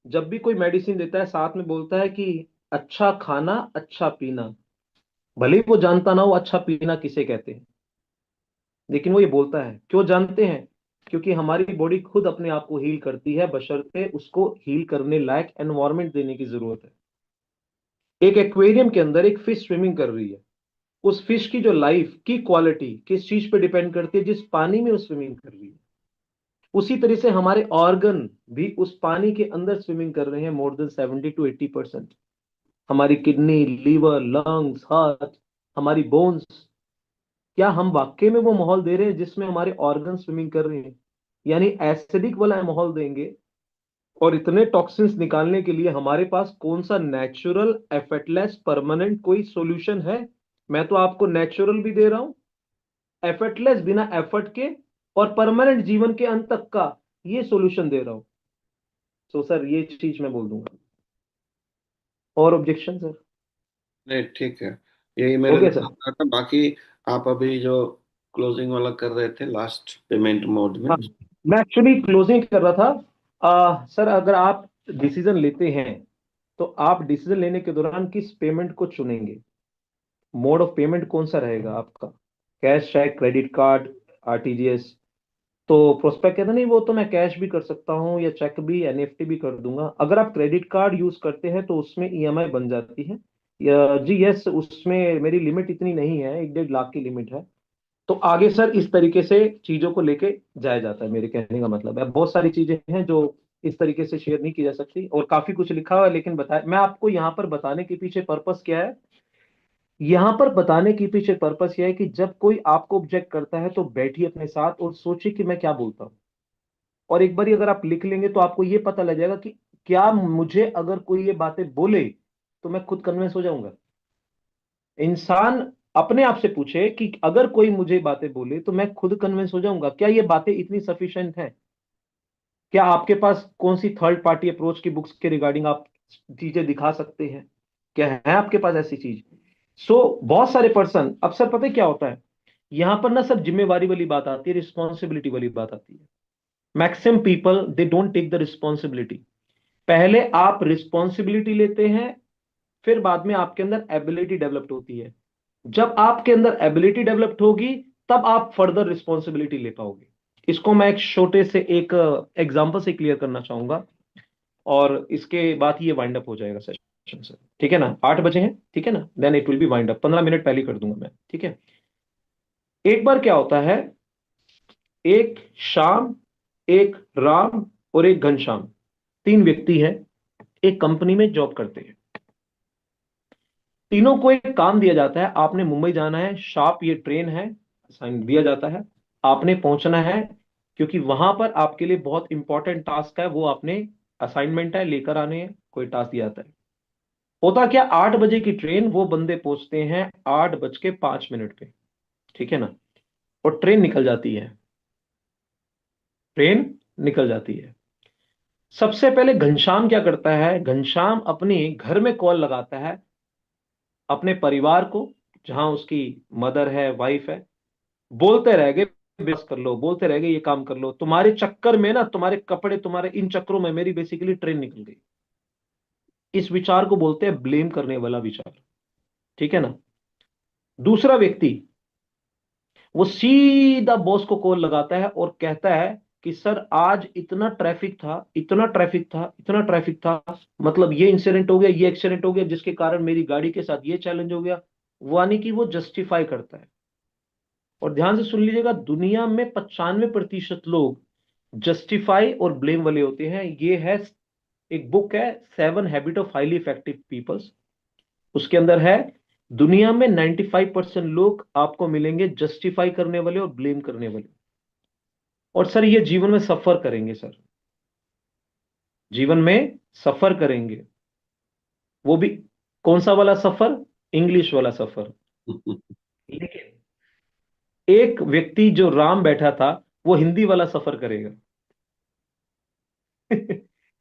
जब भी कोई मेडिसिन देता है साथ में बोलता है कि अच्छा खाना अच्छा पीना, भले ही वो जानता ना हो अच्छा पीना किसे कहते हैं, लेकिन वो ये बोलता है, क्यों जानते हैं? क्योंकि हमारी बॉडी खुद अपने आप को हील करती है, बशर्ते उसको हील करने लायक एनवायरनमेंट देने की जरूरत है। एक एक्वेरियम के अंदर एक फिश स्विमिंग कर रही है, उस फिश की जो लाइफ की क्वालिटी किस चीज पे डिपेंड करती है? जिस पानी में वो स्विमिंग कर रही है। उसी तरह से हमारे ऑर्गन भी उस पानी के अंदर स्विमिंग कर रहे हैं, मोर देन 70 to 80%। हमारी किडनी, लीवर, लंग्स, हार्ट, हमारी बोन्स, क्या हम वाकई में वो माहौल दे रहे हैं जिसमें हमारे ऑर्गन स्विमिंग कर रहे हैं? यानी एसिडिक वाला माहौल देंगे, और इतने टॉक्सिन्स निकालने के लिए हमारे पास कौन सा नेचुरल एफर्टलेस परमानेंट कोई सॉल्यूशन है? मैं तो आपको नेचुरल भी दे रहा हूं, एफर्टलेस बिना एफर्ट के, और परमानेंट जीवन के अंत तक का ये सॉल्यूशन दे रहा हूं। सो सर ये चीज मैं बोल दूंगा। और ऑब्जेक्शन सर? नहीं, ठीक है। यही मेरे ओके सर। दिमाग में था। बाकी आप अभी जो क्लोजिंग वाला कर रहे थे लास्ट पेमेंट मोड में। हाँ, मैं एक्चुअली क्लोजिंग कर रहा था। सर अगर आप डिसीजन लेते हैं तो आप डिसीजन लेने के दौरान किस पेमेंट को चुनेंगे? मोड ऑफ पेमेंट कौन सा रहेगा आपका? Cash, cheque, credit card, RTGS? तो प्रोस्पेक्ट कहता नहीं वो तो मैं कैश भी कर सकता हूँ या चेक भी, एनईएफटी भी कर दूंगा। अगर आप क्रेडिट कार्ड यूज करते हैं तो उसमें ईएमआई बन जाती है। या जी यस, उसमें मेरी लिमिट इतनी नहीं है, 1 1.5 लाख की लिमिट है। तो आगे सर इस तरीके से चीजों को लेके जाया जाता है, मेरे कहने का मतलब है बहुत सारी चीजें हैं जो इस तरीके से शेयर नहीं की जा सकती, और काफी कुछ लिखा हुआ है, लेकिन बताया मैं आपको यहाँ पर बताने के पीछे पर्पस क्या है। यहाँ पर बताने के पीछे पर्पस यह है कि जब कोई आपको ऑब्जेक्ट करता है तो बैठिए अपने साथ और सोचिए कि मैं क्या बोलता हूँ, और एक बार अगर आप लिख लेंगे तो आपको ये पता लग जाएगा कि क्या मुझे अगर कोई ये बातें बोले तो मैं खुद कन्विंस हो जाऊंगा। इंसान अपने आप से पूछे कि अगर कोई मुझे बातें बोले तो मैं खुद कन्विंस हो जाऊंगा, क्या ये बातें इतनी सफिशिएंट हैं? क्या आपके पास कौन सी थर्ड पार्टी अप्रोच की बुक्स के रिगार्डिंग आप चीजें दिखा सकते हैं? क्या है आपके पास ऐसी चीज? बहुत सारे पर्सन, अब सर पता है क्या होता है, यहां पर ना सर जिम्मेवारी वाली बात आती है, रिस्पॉन्सिबिलिटी वाली बात आती है। Maximum people they don't take the responsibility. पहले आप रिस्पॉन्सिबिलिटी लेते हैं, फिर बाद में आपके अंदर एबिलिटी डेवलप्ड होती है। जब आपके अंदर एबिलिटी डेवलप्ड होगी तब आप फर्दर रिस्पॉन्सिबिलिटी ले पाओगे। इसको मैं एक छोटे से एक एग्जांपल से क्लियर करना चाहूंगा, और इसके बाद ये वाइंड अप हो जाएगा सेशन सर। ठीक है ना? 8 बजे हैं, ठीक है ना? Then it will be wind up, 15 minute पहले ही कर दूंगा मैं, ठीक है? एक बार क्या होता है, एक श्याम, एक राम और एक घनश्याम, 3 व्यक्ति हैं, एक कंपनी में जॉब करते हैं। तीनों को एक काम दिया जाता है, आपने मुंबई जाना है, शार्प ये ट्रेन है, साइन दिया जाता है, आपने पहुंचना है, क्योंकि वहां पर आपके लिए बहुत इंपॉर्टेंट टास्क है, वो आपने असाइनमेंट है लेकर आने हैं, कोई टास्क दिया जाता है। होता क्या, 8 बजे की ट्रेन, वो बंदे पहुंचते हैं 8 बज के 5 मिनट पे, ठीक है ना? और ट्रेन निकल जाती है। ट्रेन निकल जाती है। सबसे पहले घनश्याम क्या करता है, घनश्याम अपने घर में कॉल लगाता है अपने परिवार को, जहां उसकी मदर है, वाइफ है। बोलते रह गए, बस कर लो, बोलते रह गए ये काम कर लो, तुम्हारे चक्कर में ना, तुम्हारे कपड़े, तुम्हारे इन चक्करों में मेरी बेसिकली ट्रेन निकल गई। इस विचार को बोलते हैं ब्लेम करने वाला विचार। ठीक है ना। दूसरा व्यक्ति, वो सीधा बॉस को कॉल लगाता है और कहता है कि सर आज इतना ट्रैफिक था, इतना ट्रैफिक था, इतना ट्रैफिक था, मतलब ये इंसिडेंट हो गया, ये एक्सीडेंट हो गया, जिसके कारण मेरी गाड़ी के साथ ये चैलेंज हो गया। वो यानी कि वो जस्टिफाई करता है। और ध्यान से सुन लीजिएगा, दुनिया में 95% लोग जस्टिफाई और ब्लेम वाले होते हैं। ये है, एक बुक है, 7 habit of highly effective peoples. उसके अंदर है, दुनिया में 95% लोग आपको मिलेंगे जस्टिफाई करने वाले और ब्लेम करने वाले। और सर ये जीवन में सफर करेंगे सर, जीवन में सफर करेंगे। वो भी कौन सा वाला सफर? इंग्लिश वाला सफर। लेकिन एक व्यक्ति जो राम बैठा था, वो हिंदी वाला सफर करेगा।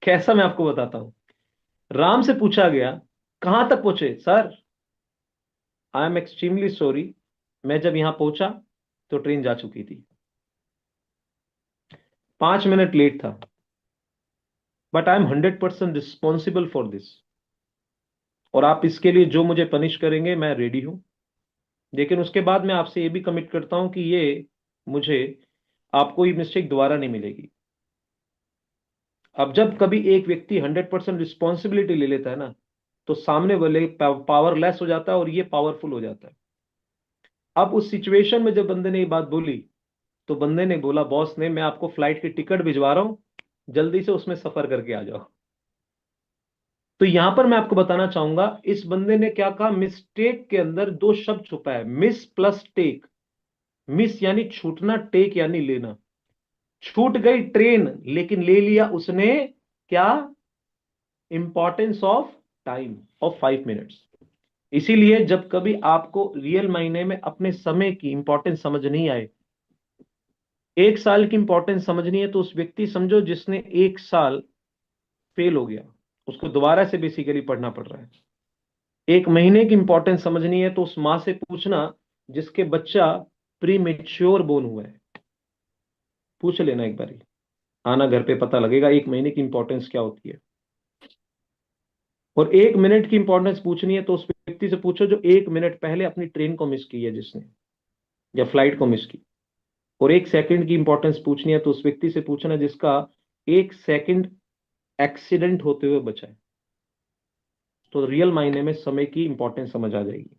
कैसा, मैं आपको बताता हूं। राम से पूछा गया, कहां तक पहुंचे sir? I am extremely sorry, मैं जब यहां पहुंचा तो ट्रेन जा चुकी थी, 5 मिनट लेट था, but I am 100% responsible for this. और आप इसके लिए जो मुझे पनिश करेंगे मैं रेडी हूं। लेकिन उसके बाद मैं आपसे ये भी कमिट करता हूं कि ये मुझे, आपको ये मिस्टेक दोबारा नहीं मिलेगी। अब जब कभी एक व्यक्ति 100% रिस्पॉन्सिबिलिटी ले लेता है ना, तो सामने वाले पावरलेस हो जाता है और ये पावरफुल हो जाता है। अब उस सिचुएशन में जब बंदे ने ये बात बोली, तो बंदे ने बोला, बॉस ने, मैं आपको फ्लाइट की टिकट भिजवा रहा हूं, जल्दी से उसमें सफर करके आ जाओ। तो यहां पर मैं आपको बताना चाहूंगा, इस बंदे ने क्या कहा, मिस्टेक के अंदर दो शब्द छुपा है, मिस प्लस टेक। मिस यानी छूटना, टेक यानी लेना। छूट गई ट्रेन, लेकिन ले लिया उसने क्या? Importance of time, of 5 minutes. इसीलिए जब कभी आपको रियल मायने में अपने समय की इंपॉर्टेंस समझ नहीं आए, 1 साल की इंपॉर्टेंस समझनी है, तो उस व्यक्ति समझो जिसने 1 साल फेल हो गया, उसको दोबारा से बेसिकली पढ़ना पड़ रहा है। 1 महीने की इंपॉर्टेंस समझनी है, तो उस माँ से पूछना जिसके बच्चा प्री मेच्योर बोर्न हुआ है। पूछ लेना एक बारी, आना घर पे, पता लगेगा 1 महीने की इंपॉर्टेंस क्या होती है। और 1 मिनट की इंपॉर्टेंस पूछनी है, तो उस व्यक्ति से पूछो जो 1 मिनट पहले अपनी ट्रेन को मिस की है, जिसने, या फ्लाइट को मिस की। और 1 सेकंड की इंपॉर्टेंस पूछनी है, तो उस व्यक्ति से पूछना जिसका 1 सेकंड एक्सीडेंट होते हुए बचा है। तो रियल मायने में समय की इंपॉर्टेंस समझ आ जाएगी।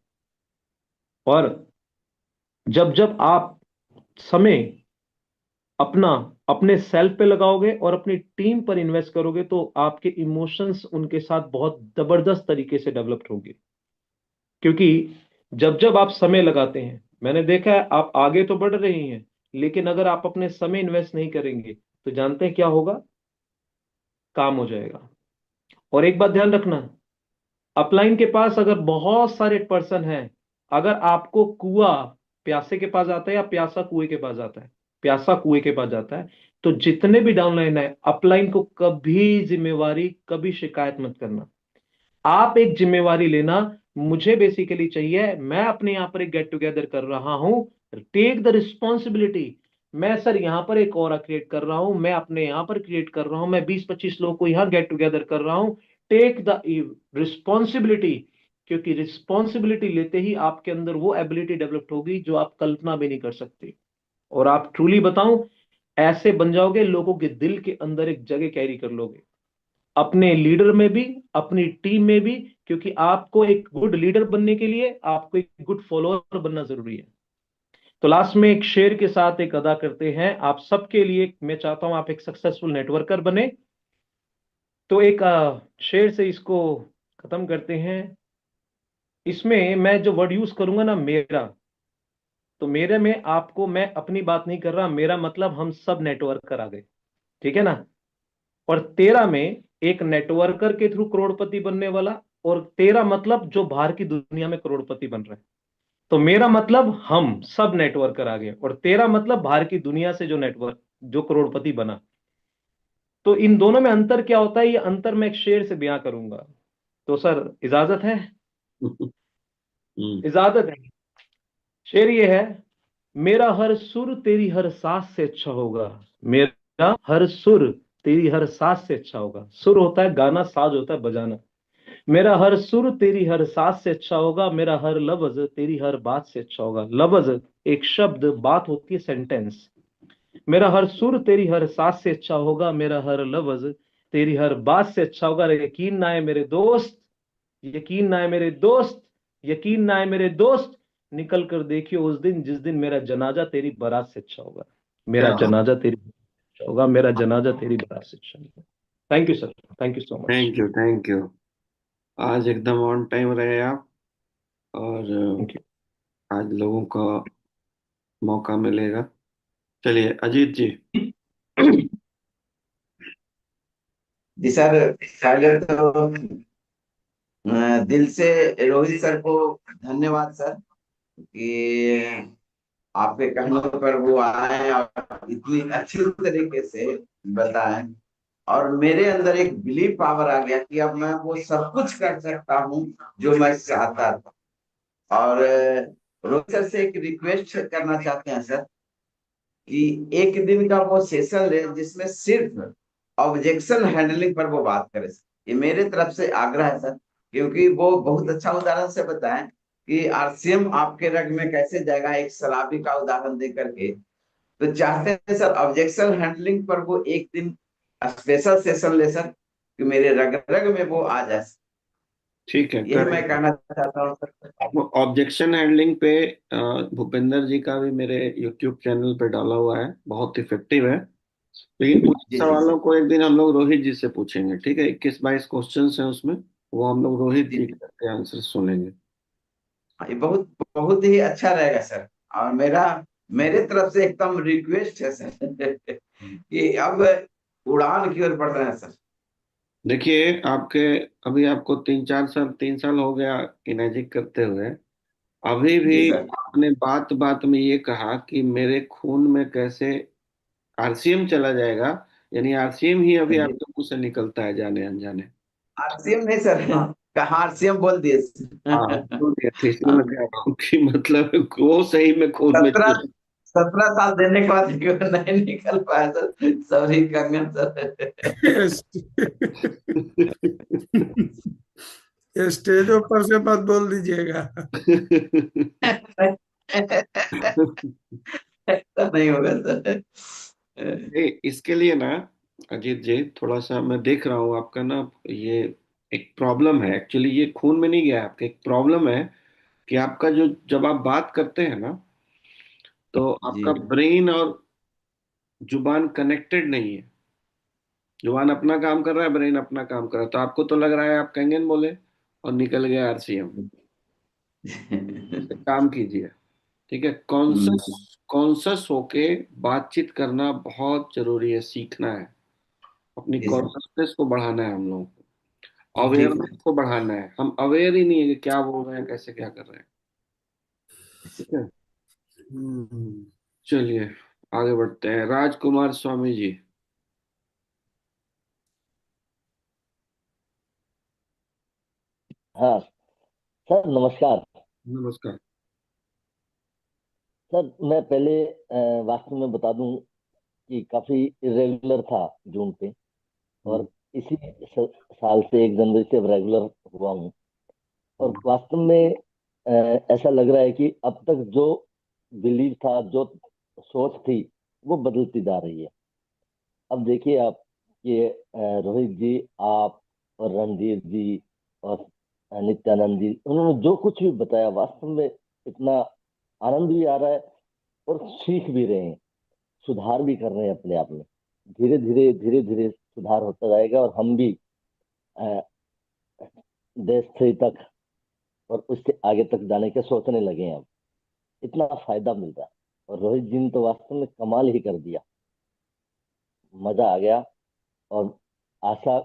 और जब जब आप समय अपना अपने सेल्फ पे लगाओगे और अपनी टीम पर इन्वेस्ट करोगे, तो आपके इमोशंस उनके साथ बहुत जबरदस्त तरीके से डेवलप्ड होंगे। क्योंकि जब जब आप समय लगाते हैं, मैंने देखा है आप आगे तो बढ़ रहे हैं, लेकिन अगर आप अपने समय इन्वेस्ट नहीं करेंगे, तो जानते हैं क्या होगा? काम हो जाएगा। और एक बात ध्यान रखना, अपलाइन के पास अगर बहुत सारे पर्सन हैं, अगर आपको कुआ प्यासे के पास आता है या प्यासा कुएं के पास जाता है, प्यासा कुएं के पास जाता है, तो जितने भी डाउनलाइन है, अपलाइन को कभी जिम्मेवारी, कभी शिकायत मत करना। आप एक जिम्मेवारी लेना, मुझे बेसिकली चाहिए, मैं अपने यहां पर एक गेट टुगेदर कर रहा हूं, टेक द रिस्पॉन्सिबिलिटी। मैं सर यहां पर एक और क्रिएट कर रहा हूं, मैं अपने यहां पर क्रिएट कर रहा हूं, मैं 20-25 लोगों को यहां गेट टुगेदर कर रहा हूं। Take the responsibility. क्योंकि रिस्पॉन्सिबिलिटी लेते ही आपके अंदर वो एबिलिटी डेवलप होगी जो आप कल्पना भी नहीं कर सकते। और आप ट्रूली बताऊं, ऐसे बन जाओगे, लोगों के दिल के अंदर एक जगह कैरी कर लोगे, अपने लीडर में भी, अपनी टीम में भी। क्योंकि आपको एक गुड लीडर बनने के लिए आपको एक गुड फॉलोअर बनना जरूरी है। तो लास्ट में एक शेर के साथ एक अदा करते हैं आप सबके लिए, मैं चाहता हूं आप एक सक्सेसफुल नेटवर्कर बने। तो एक शेर से इसको खत्म करते हैं। इसमें मैं जो वर्ड यूज करूंगा ना, मेरा, तो मेरे में आपको, मैं अपनी बात नहीं कर रहा, मेरा मतलब हम सब नेटवर्कर आ गए। ठीक है ना। और तेरा में एक नेटवर्कर के थ्रू करोड़पति बनने वाला, और तेरा मतलब जो बाहर की दुनिया में करोड़पति बन रहा है। तो मेरा मतलब हम सब नेटवर्कर आ गए, और तेरा मतलब बाहर की दुनिया से जो नेटवर्क, जो करोड़पति बना। तो इन दोनों में अंतर क्या होता है, ये अंतर मैं एक शेर से बयां करूंगा। तो सर इजाजत है? हम्म। इजाजत है। शेर ये है: मेरा हर सुर तेरी हर सांस से अच्छा होगा। मेरा हर सुर तेरी हर सांस से अच्छा होगा। सुर होता है गाना, साज होता है बजाना। मेरा हर सुर तेरी हर सांस से अच्छा होगा। मेरा हर लफ्ज तेरी हर बात से अच्छा होगा। लफ्ज एक शब्द, बात होती है सेंटेंस। मेरा हर सुर तेरी हर सांस से अच्छा होगा। मेरा हर लफ्ज तेरी हर बात से अच्छा होगा। अरे यकीन ना आए मेरे दोस्त, यकीन ना आए मेरे दोस्त, यकीन ना आए मेरे दोस्त, निकल कर देखियो उस दिन जिस दिन मेरा जनाजा तेरी बारात से अच्छा होगा। मेरा क्या? जनाजा तेरी बारात से अच्छा होगा। मेरा जनाजा तेरी बारात से अच्छा होगा। Thank you sir, thank you so much. Thank you, thank you. आज एकदम ऑन टाइम रहे आप। और थैंक आज लोगों का मौका मिलेगा। चलिए अजीत जी। यू। जी सर, पहले तो दिल से रोहित सर को धन्यवाद सर कि आपके कहने पर वो आए और इतनी अच्छी तरीके से बताएं। और मेरे अंदर एक बिलीव पावर आ गया कि अब मैं वो सब कुछ कर सकता हूँ जो मैं चाहता था। और रोहित सर से एक रिक्वेस्ट करना चाहते हैं सर कि एक दिन का वो सेशन ले जिसमें सिर्फ ऑब्जेक्शन हैंडलिंग पर वो बात करे सर। ये मेरे तरफ से आग्रह है सर, क्योंकि वो बहुत अच्छा उदाहरण से बताएं कि आरसीएम आपके रग में कैसे जाएगा, एक सलाबी का उदाहरण दे करके। तो चाहते हैं सर ऑब्जेक्शन हैंडलिंग पर वो एक दिन स्पेशल सेशन ले सर, कि मेरे रग रग में वो आ जाए। ठीक है, यही मैं करेंगे। कहना चाहता हूँ सर। ऑब्जेक्शन हैंडलिंग पे भूपेंद्र जी का भी मेरे यूट्यूब चैनल पे डाला हुआ है, बहुत इफेक्टिव है। लेकिन कुछ जी जी सवालों को एक दिन हम लोग रोहित जी से पूछेंगे, ठीक है? 21-22 क्वेश्चन हैं उसमें, वो हम लोग रोहित जी जी जी। के आंसर सुनेंगे। ये बहुत बहुत ही अच्छा रहेगा सर। और मेरा मेरे तरफ से एकदम रिक्वेस्ट है सर कि अब उड़ान की ओर बढ़ रहे हैं सर। देखिए, आपके अभी आपको 3-4 साल, 3 साल हो गया इमेजिक करते हुए। अभी भी जी सर। आपने बात बात में ये कहा कि मेरे खून में कैसे आरसीएम चला जाएगा। यानी आरसीएम ही अभी जी, आपके मुंह से निकलता है जाने अनजाने। आरसीएम नहीं सर, कहाँ आरसीएम बोल दिए हाँ, सर। तो इसलिए मैं कह रहा हूँ कि मतलब वो सही में खून में सत्रह चला। 17 साल देने के बाद क्यों नहीं निकल पाया सर? सॉरी कंगन सर। स्टेजों पर से मत बोल दीजिएगा। ऐसा नहीं होगा सर। नहीं, इसके लिए ना अजीत जी, थोड़ा सा मैं देख रहा हूँ आपका ना, ये एक प्रॉब्लम है एक्चुअली। ये खून में नहीं गया है, आपका एक प्रॉब्लम है कि आपका जो, जब आप बात करते हैं ना, तो जी आपका ब्रेन और जुबान कनेक्टेड नहीं है। जुबान अपना काम कर रहा है, ब्रेन अपना काम कर रहा है, तो आपको तो लग रहा है आप कंगन बोले और निकल गया आरसीएम। काम कीजिए, ठीक है? कॉन्सस, हम्म, कॉन्सस होके बातचीत करना बहुत जरूरी है, सीखना है। अपनी जी सर। कॉन्ससनेस को बढ़ाना है हम लोगों को, ठीक है। अवेयरनेस को बढ़ाना है। हम अवेयर ही नहीं है कि क्या बोल रहे हैं, कैसे क्या कर रहे हैं। ठीक है। चलिए आगे बढ़ते हैं। राजकुमार स्वामी जी। हाँ सर, नमस्कार। नमस्कार। सर मैं पहले वास्तव में बता दूं कि काफी इरेगुलर था जून पे, हम्म, और इसी साल से 1 जनवरी से अब रेगुलर हुआ हूँ। और हम्म, वास्तव में ऐसा लग रहा है कि अब तक जो बिलीव था, जो सोच थी, वो बदलती जा रही है। अब देखिए आप, ये रोहित जी, आप और रणधीर जी और नित्यानंद जी, उन्होंने जो कुछ भी बताया, वास्तव में इतना आनंद भी आ रहा है और सीख भी रहे हैं, सुधार भी कर रहे हैं अपने आप में। धीरे धीरे सुधार होता जाएगा और हम भी अ, देश से तक और उससे आगे तक जाने के सोचने लगे हैं अब। इतना फायदा मिल रहा है। और रोहित जी ने तो वास्तव में कमाल ही कर दिया। मजा आ गया। और आशा